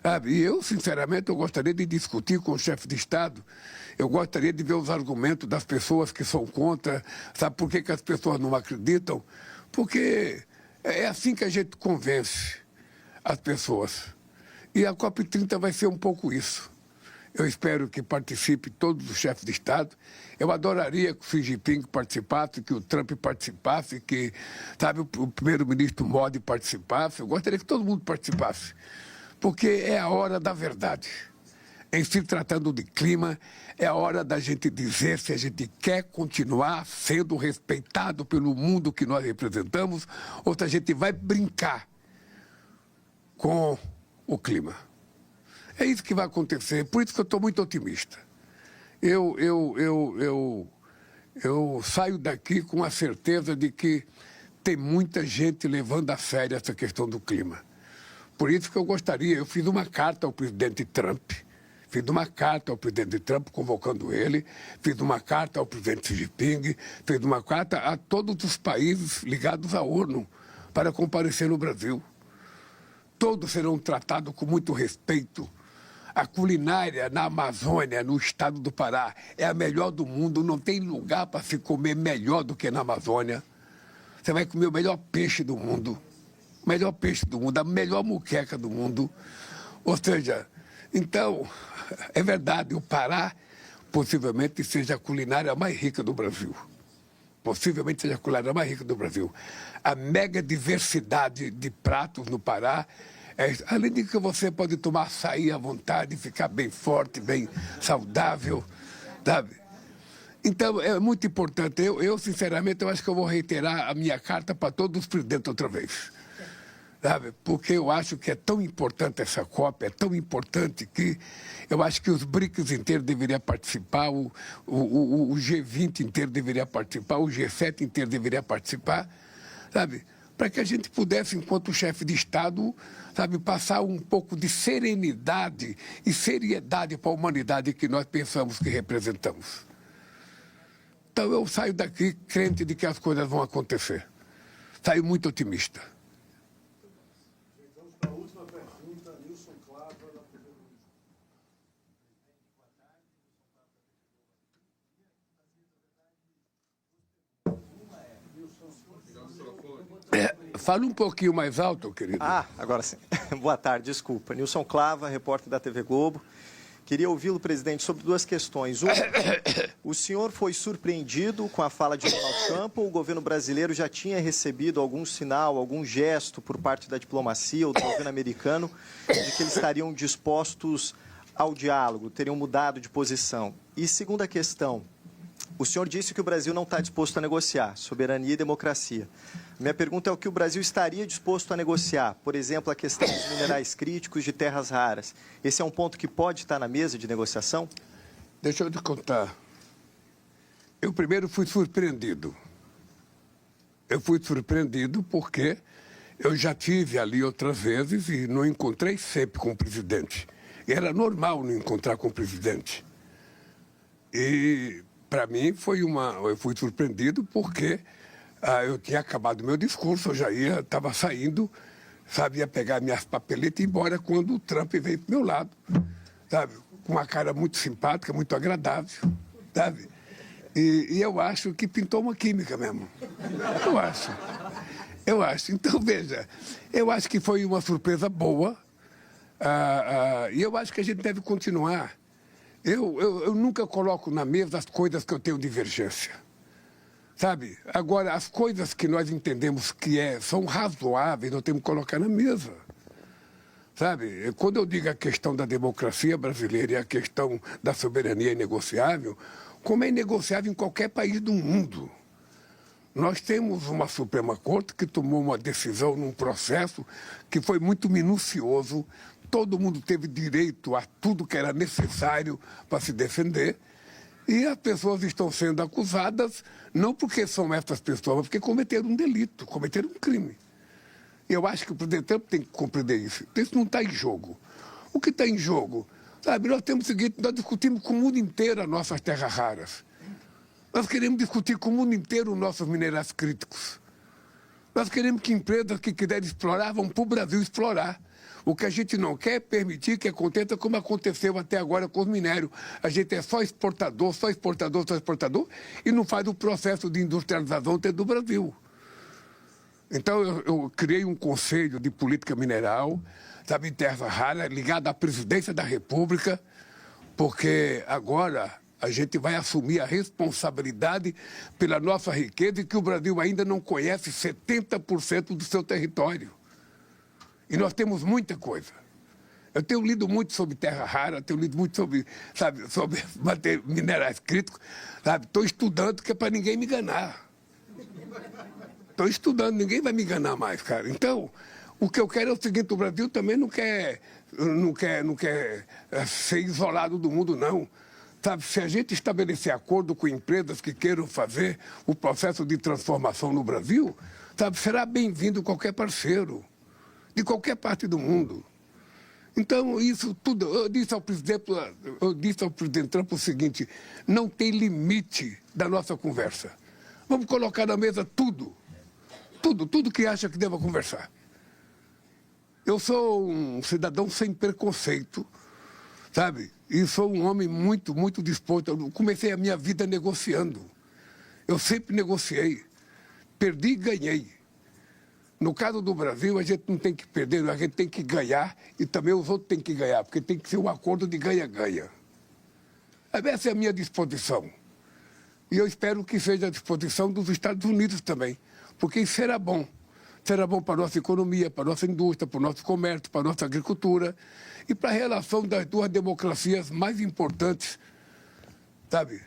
Sabe? E eu, sinceramente, eu gostaria de discutir com o chefe de Estado, eu gostaria de ver os argumentos das pessoas que são contra, sabe por que as pessoas não acreditam? Porque é assim que a gente convence as pessoas. E a COP30 vai ser um pouco isso. Eu espero que participe todos os chefes de Estado. Eu adoraria que o Xi Jinping participasse, que o Trump participasse, que, sabe, o primeiro-ministro Modi participasse. Eu gostaria que todo mundo participasse, porque é a hora da verdade. Em se tratando de clima, é a hora da gente dizer se a gente quer continuar sendo respeitado pelo mundo que nós representamos ou se a gente vai brincar com o clima. É isso que vai acontecer, por isso que eu estou muito otimista. Eu saio daqui com a certeza de que tem muita gente levando a sério essa questão do clima. Por isso que eu fiz uma carta ao presidente Trump, convocando ele, fiz uma carta ao presidente Xi Jinping, fiz uma carta a todos os países ligados à ONU para comparecer no Brasil. Todos serão tratados com muito respeito. A culinária na Amazônia, no estado do Pará, é a melhor do mundo. Não tem lugar para se comer melhor do que na Amazônia. Você vai comer o melhor peixe do mundo, o melhor peixe do mundo, a melhor muqueca do mundo. Ou seja, então, é verdade, o Pará possivelmente seja a culinária mais rica do Brasil. Possivelmente seja a culinária mais rica do Brasil. A mega diversidade de pratos no Pará, além de que você pode tomar açaí à vontade, ficar bem forte, bem saudável, sabe? Então, é muito importante. Eu sinceramente, eu acho que eu vou reiterar a minha carta para todos os presidentes outra vez. Sabe? Porque eu acho que é tão importante essa COP, é tão importante que eu acho que os BRICS inteiros deveriam participar, o G20 inteiro deveria participar, o G7 inteiro deveria participar, sabe? Para que a gente pudesse, enquanto chefe de Estado, sabe, passar um pouco de serenidade e seriedade para a humanidade que nós pensamos que representamos. Então eu saio daqui crente de que as coisas vão acontecer. Saio muito otimista. Fala um pouquinho mais alto, querido. Agora sim. Boa tarde, desculpa. Nilson Clava, repórter da TV Globo. Queria ouvi-lo, presidente, sobre duas questões. Uma, o senhor foi surpreendido com a fala de Donald Trump ou o governo brasileiro já tinha recebido algum sinal, algum gesto por parte da diplomacia ou do governo americano de que eles estariam dispostos ao diálogo, teriam mudado de posição? E segunda questão, o senhor disse que o Brasil não está disposto a negociar, soberania e democracia. Minha pergunta é o que o Brasil estaria disposto a negociar, por exemplo, a questão dos minerais críticos de terras raras. Esse é um ponto que pode estar na mesa de negociação? Deixa eu te contar. Eu primeiro fui surpreendido. Eu fui surpreendido porque eu já tive ali outras vezes e não encontrei sempre com o presidente. E era normal não encontrar com o presidente. E, para mim, eu fui surpreendido porque eu tinha acabado o meu discurso, eu já estava saindo, sabe, ia pegar minhas papeletas e ir embora quando o Trump veio para o meu lado, sabe, com uma cara muito simpática, muito agradável, sabe? E eu acho que pintou uma química mesmo. Eu acho. Então, veja, eu acho que foi uma surpresa boa e eu acho que a gente deve continuar. Eu nunca coloco na mesa as coisas que eu tenho divergência. Sabe? Agora, as coisas que nós entendemos que são razoáveis, nós temos que colocar na mesa. Sabe? Quando eu digo a questão da democracia brasileira e a questão da soberania inegociável, como é inegociável em qualquer país do mundo. Nós temos uma Suprema Corte que tomou uma decisão num processo que foi muito minucioso. Todo mundo teve direito a tudo que era necessário para se defender. E as pessoas estão sendo acusadas não porque são essas pessoas, mas porque cometeram um delito, cometeram um crime. E eu acho que o presidente Trump tem que compreender isso. Isso não está em jogo. O que está em jogo? Sabe, nós temos o seguinte, nós discutimos com o mundo inteiro as nossas terras raras. Nós queremos discutir com o mundo inteiro os nossos minerais críticos. Nós queremos que empresas que quiserem explorar vão para o Brasil explorar. O que a gente não quer é permitir que aconteça como aconteceu até agora com os minérios. A gente é só exportador, e não faz o processo de industrialização dentro do Brasil. Então, eu criei um conselho de política mineral, sabe, em terra rara, ligado à presidência da República, porque agora a gente vai assumir a responsabilidade pela nossa riqueza e que o Brasil ainda não conhece 70% do seu território. E nós temos muita coisa. Eu tenho lido muito sobre terra rara, tenho lido muito sobre minerais críticos, sabe? Estou estudando que é para ninguém me enganar. Estou estudando, ninguém vai me enganar mais, cara. Então, o que eu quero é o seguinte, o Brasil também não quer ser isolado do mundo, não. Sabe, se a gente estabelecer acordo com empresas que queiram fazer o processo de transformação no Brasil, sabe, será bem-vindo qualquer parceiro de qualquer parte do mundo. Então, isso tudo, eu disse ao presidente Trump o seguinte, não tem limite da nossa conversa. Vamos colocar na mesa tudo que acha que deva conversar. Eu sou um cidadão sem preconceito, sabe? E sou um homem muito, muito disposto. Eu comecei a minha vida negociando. Eu sempre negociei. Perdi e ganhei. No caso do Brasil, a gente não tem que perder, a gente tem que ganhar e também os outros têm que ganhar, porque tem que ser um acordo de ganha-ganha. Essa é a minha disposição. E eu espero que seja a disposição dos Estados Unidos também, porque isso será bom. Será bom para a nossa economia, para a nossa indústria, para o nosso comércio, para a nossa agricultura e para a relação das duas democracias mais importantes, sabe,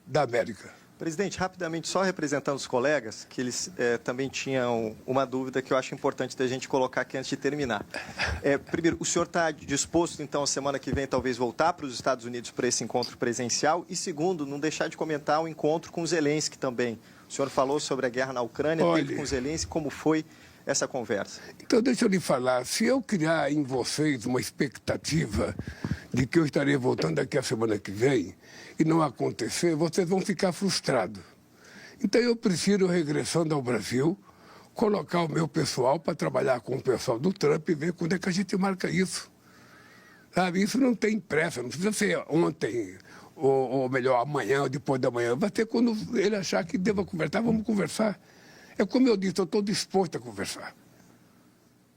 da América. Presidente, rapidamente, só representando os colegas, que eles também tinham uma dúvida que eu acho importante da gente colocar aqui antes de terminar. Primeiro, o senhor está disposto, então, a semana que vem, talvez, voltar para os Estados Unidos para esse encontro presencial? E, segundo, não deixar de comentar o encontro com Zelensky também. O senhor falou sobre a guerra na Ucrânia, teve com Zelensky, como foi essa conversa? Então, deixa eu lhe falar, se eu criar em vocês uma expectativa de que eu estarei voltando daqui a semana que vem e não acontecer, vocês vão ficar frustrados. Então, eu prefiro, regressando ao Brasil, colocar o meu pessoal para trabalhar com o pessoal do Trump e ver quando é que a gente marca isso. Sabe, isso não tem pressa, não precisa ser ontem, ou melhor, amanhã ou depois da manhã. Vai ser quando ele achar que deva conversar, vamos conversar. É como eu disse, eu estou disposto a conversar.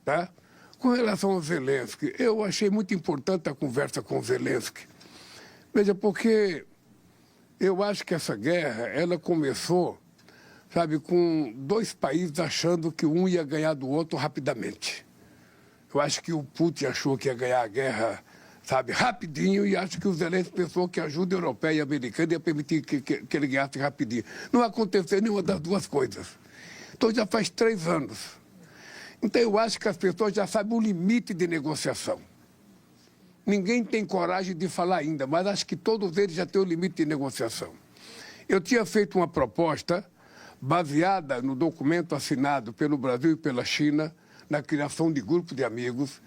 Tá? Com relação ao Zelensky, eu achei muito importante a conversa com o Zelensky. Veja, porque eu acho que essa guerra, ela começou, sabe, com dois países achando que um ia ganhar do outro rapidamente. Eu acho que o Putin achou que ia ganhar a guerra, sabe, rapidinho, e acho que o Zelensky pensou que a ajuda europeia e americana ia permitir que ele ganhasse rapidinho. Não aconteceu nenhuma das duas coisas. Então, já faz 3 anos. Então, eu acho que as pessoas já sabem o limite de negociação. Ninguém tem coragem de falar ainda, mas acho que todos eles já têm o limite de negociação. Eu tinha feito uma proposta baseada no documento assinado pelo Brasil e pela China, na criação de grupos de amigos,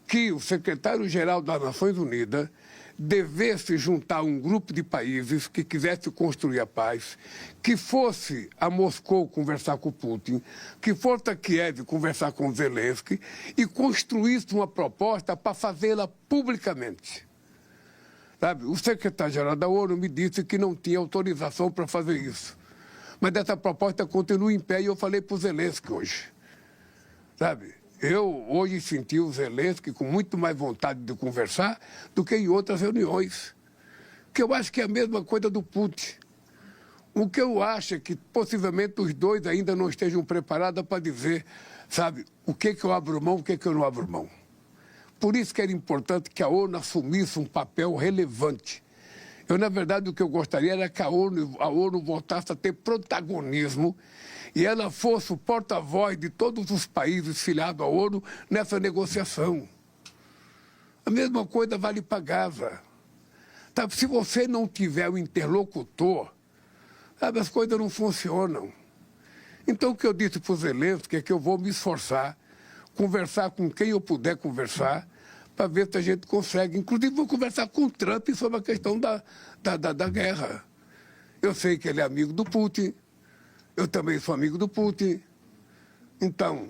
que o secretário-geral das Nações Unidas devesse juntar um grupo de países que quisesse construir a paz, que fosse a Moscou conversar com o Putin, que fosse a Kiev conversar com o Zelensky e construísse uma proposta para fazê-la publicamente. Sabe? O secretário-geral da ONU me disse que não tinha autorização para fazer isso. Mas essa proposta continua em pé e eu falei para o Zelensky hoje. Sabe? Eu hoje senti o Zelensky com muito mais vontade de conversar do que em outras reuniões. Que eu acho que é a mesma coisa do Putin. O que eu acho é que possivelmente os dois ainda não estejam preparados para dizer, sabe, o que eu abro mão, o que eu não abro mão. Por isso que era importante que a ONU assumisse um papel relevante. Eu, na verdade, o que eu gostaria era que a ONU voltasse a ter protagonismo e ela fosse o porta-voz de todos os países filiados à ONU nessa negociação. A mesma coisa vale para Gaza. Tá? Se você não tiver um interlocutor, sabe, as coisas não funcionam. Então, o que eu disse para o Zelensky é que eu vou me esforçar, conversar com quem eu puder conversar, para ver se a gente consegue. Inclusive, vou conversar com o Trump sobre a questão da guerra. Eu sei que ele é amigo do Putin, eu também sou amigo do Putin. Então,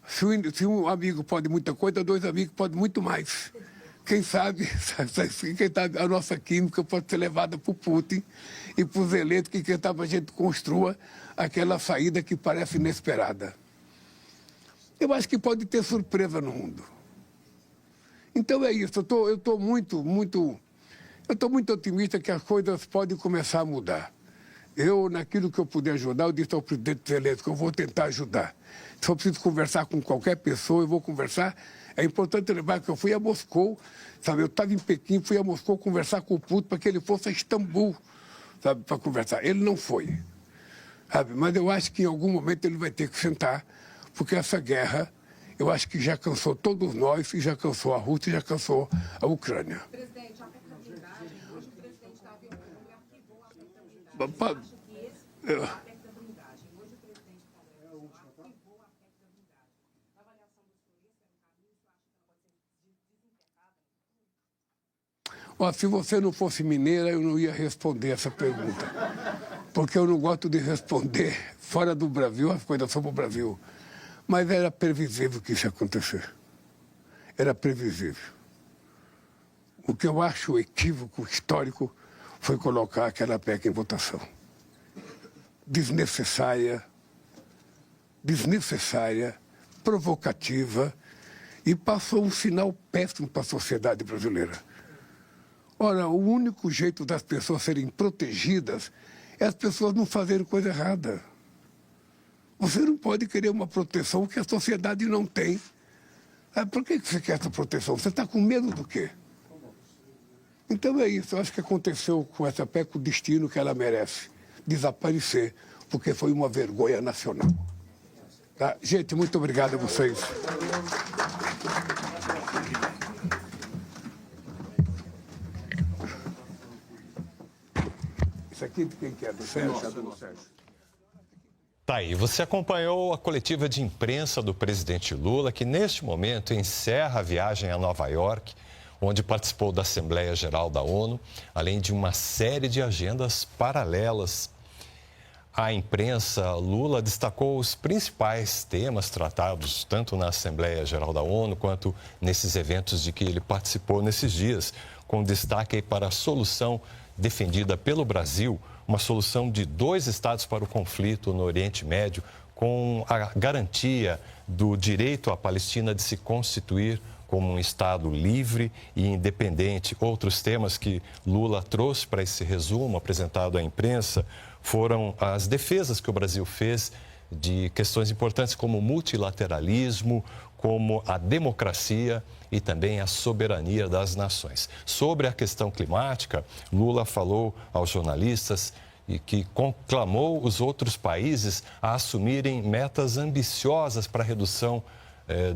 se um amigo pode muita coisa, 2 amigos podem muito mais. Quem sabe a nossa química pode ser levada para o Putin e para o Zelensky, quem sabe a gente construa aquela saída que parece inesperada. Eu acho que pode ter surpresa no mundo. Então é isso, eu estou muito otimista que as coisas podem começar a mudar. Eu, naquilo que eu puder ajudar, eu disse ao presidente Zelensky que eu vou tentar ajudar. Se eu preciso conversar com qualquer pessoa, eu vou conversar. É importante lembrar que eu fui a Moscou, sabe? Eu estava em Pequim, fui a Moscou conversar com o Putin para que ele fosse a Istambul, sabe? Para conversar. Ele não foi, sabe? Mas eu acho que em algum momento ele vai ter que sentar, porque essa guerra, eu acho que já cansou todos nós, e já cansou a Rússia, e já cansou a Ucrânia. Presidente, a PEC da blindagem, hoje o presidente está vendo e arquivou a PEC da blindagem. Acho que esse é a PEC da blindagem. Hoje o presidente arquivou a PEC da blindagem. Na avaliação do senhor, esse é um caminho que eu acho que ela pode ser desenterrada? Ó, se você não fosse mineira, eu não ia responder essa pergunta. Porque eu não gosto de responder fora do Brasil as coisas sobre o Brasil. Mas era previsível que isso ia acontecer. Era previsível. O que eu acho equívoco, histórico, foi colocar aquela PEC em votação. Desnecessária, provocativa e passou um sinal péssimo para a sociedade brasileira. Ora, o único jeito das pessoas serem protegidas é as pessoas não fazerem coisa errada. Você não pode querer uma proteção que a sociedade não tem. Por que você quer essa proteção? Você está com medo do quê? Então é isso. Eu acho que aconteceu com essa PEC o destino que ela merece. Desaparecer, porque foi uma vergonha nacional. Tá? Gente, muito obrigado a vocês. Isso aqui de quem que é? Do Sérgio? Tá aí, você acompanhou a coletiva de imprensa do presidente Lula, que neste momento encerra a viagem a Nova York, onde participou da Assembleia Geral da ONU, além de uma série de agendas paralelas. A imprensa, Lula destacou os principais temas tratados tanto na Assembleia Geral da ONU quanto nesses eventos de que ele participou nesses dias, com destaque para a solução defendida pelo Brasil, uma solução de 2 estados para o conflito no Oriente Médio, com a garantia do direito à Palestina de se constituir como um Estado livre e independente. Outros temas que Lula trouxe para esse resumo apresentado à imprensa foram as defesas que o Brasil fez de questões importantes como o multilateralismo, como a democracia e também a soberania das nações. Sobre a questão climática, Lula falou aos jornalistas e que conclamou os outros países a assumirem metas ambiciosas para a redução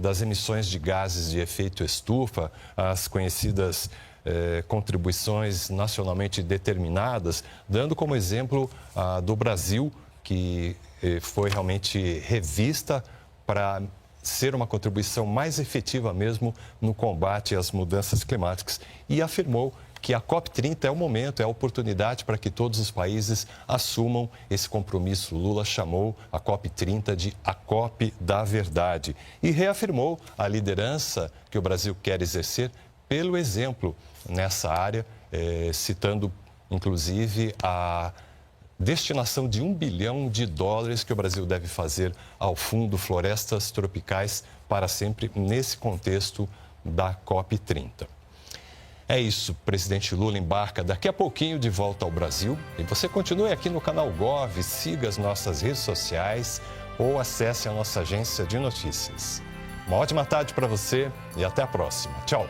das emissões de gases de efeito estufa, as conhecidas contribuições nacionalmente determinadas, dando como exemplo a do Brasil, que foi realmente revista para ser uma contribuição mais efetiva mesmo no combate às mudanças climáticas. E afirmou que a COP30 é o momento, é a oportunidade para que todos os países assumam esse compromisso. Lula chamou a COP30 de a COP da verdade e reafirmou a liderança que o Brasil quer exercer pelo exemplo nessa área, citando inclusive a destinação de $1 bilhão que o Brasil deve fazer ao Fundo Florestas Tropicais para sempre nesse contexto da COP30. É isso, o presidente Lula embarca daqui a pouquinho de volta ao Brasil. E você continue aqui no canal Gov, siga as nossas redes sociais ou acesse a nossa agência de notícias. Uma ótima tarde para você e até a próxima. Tchau!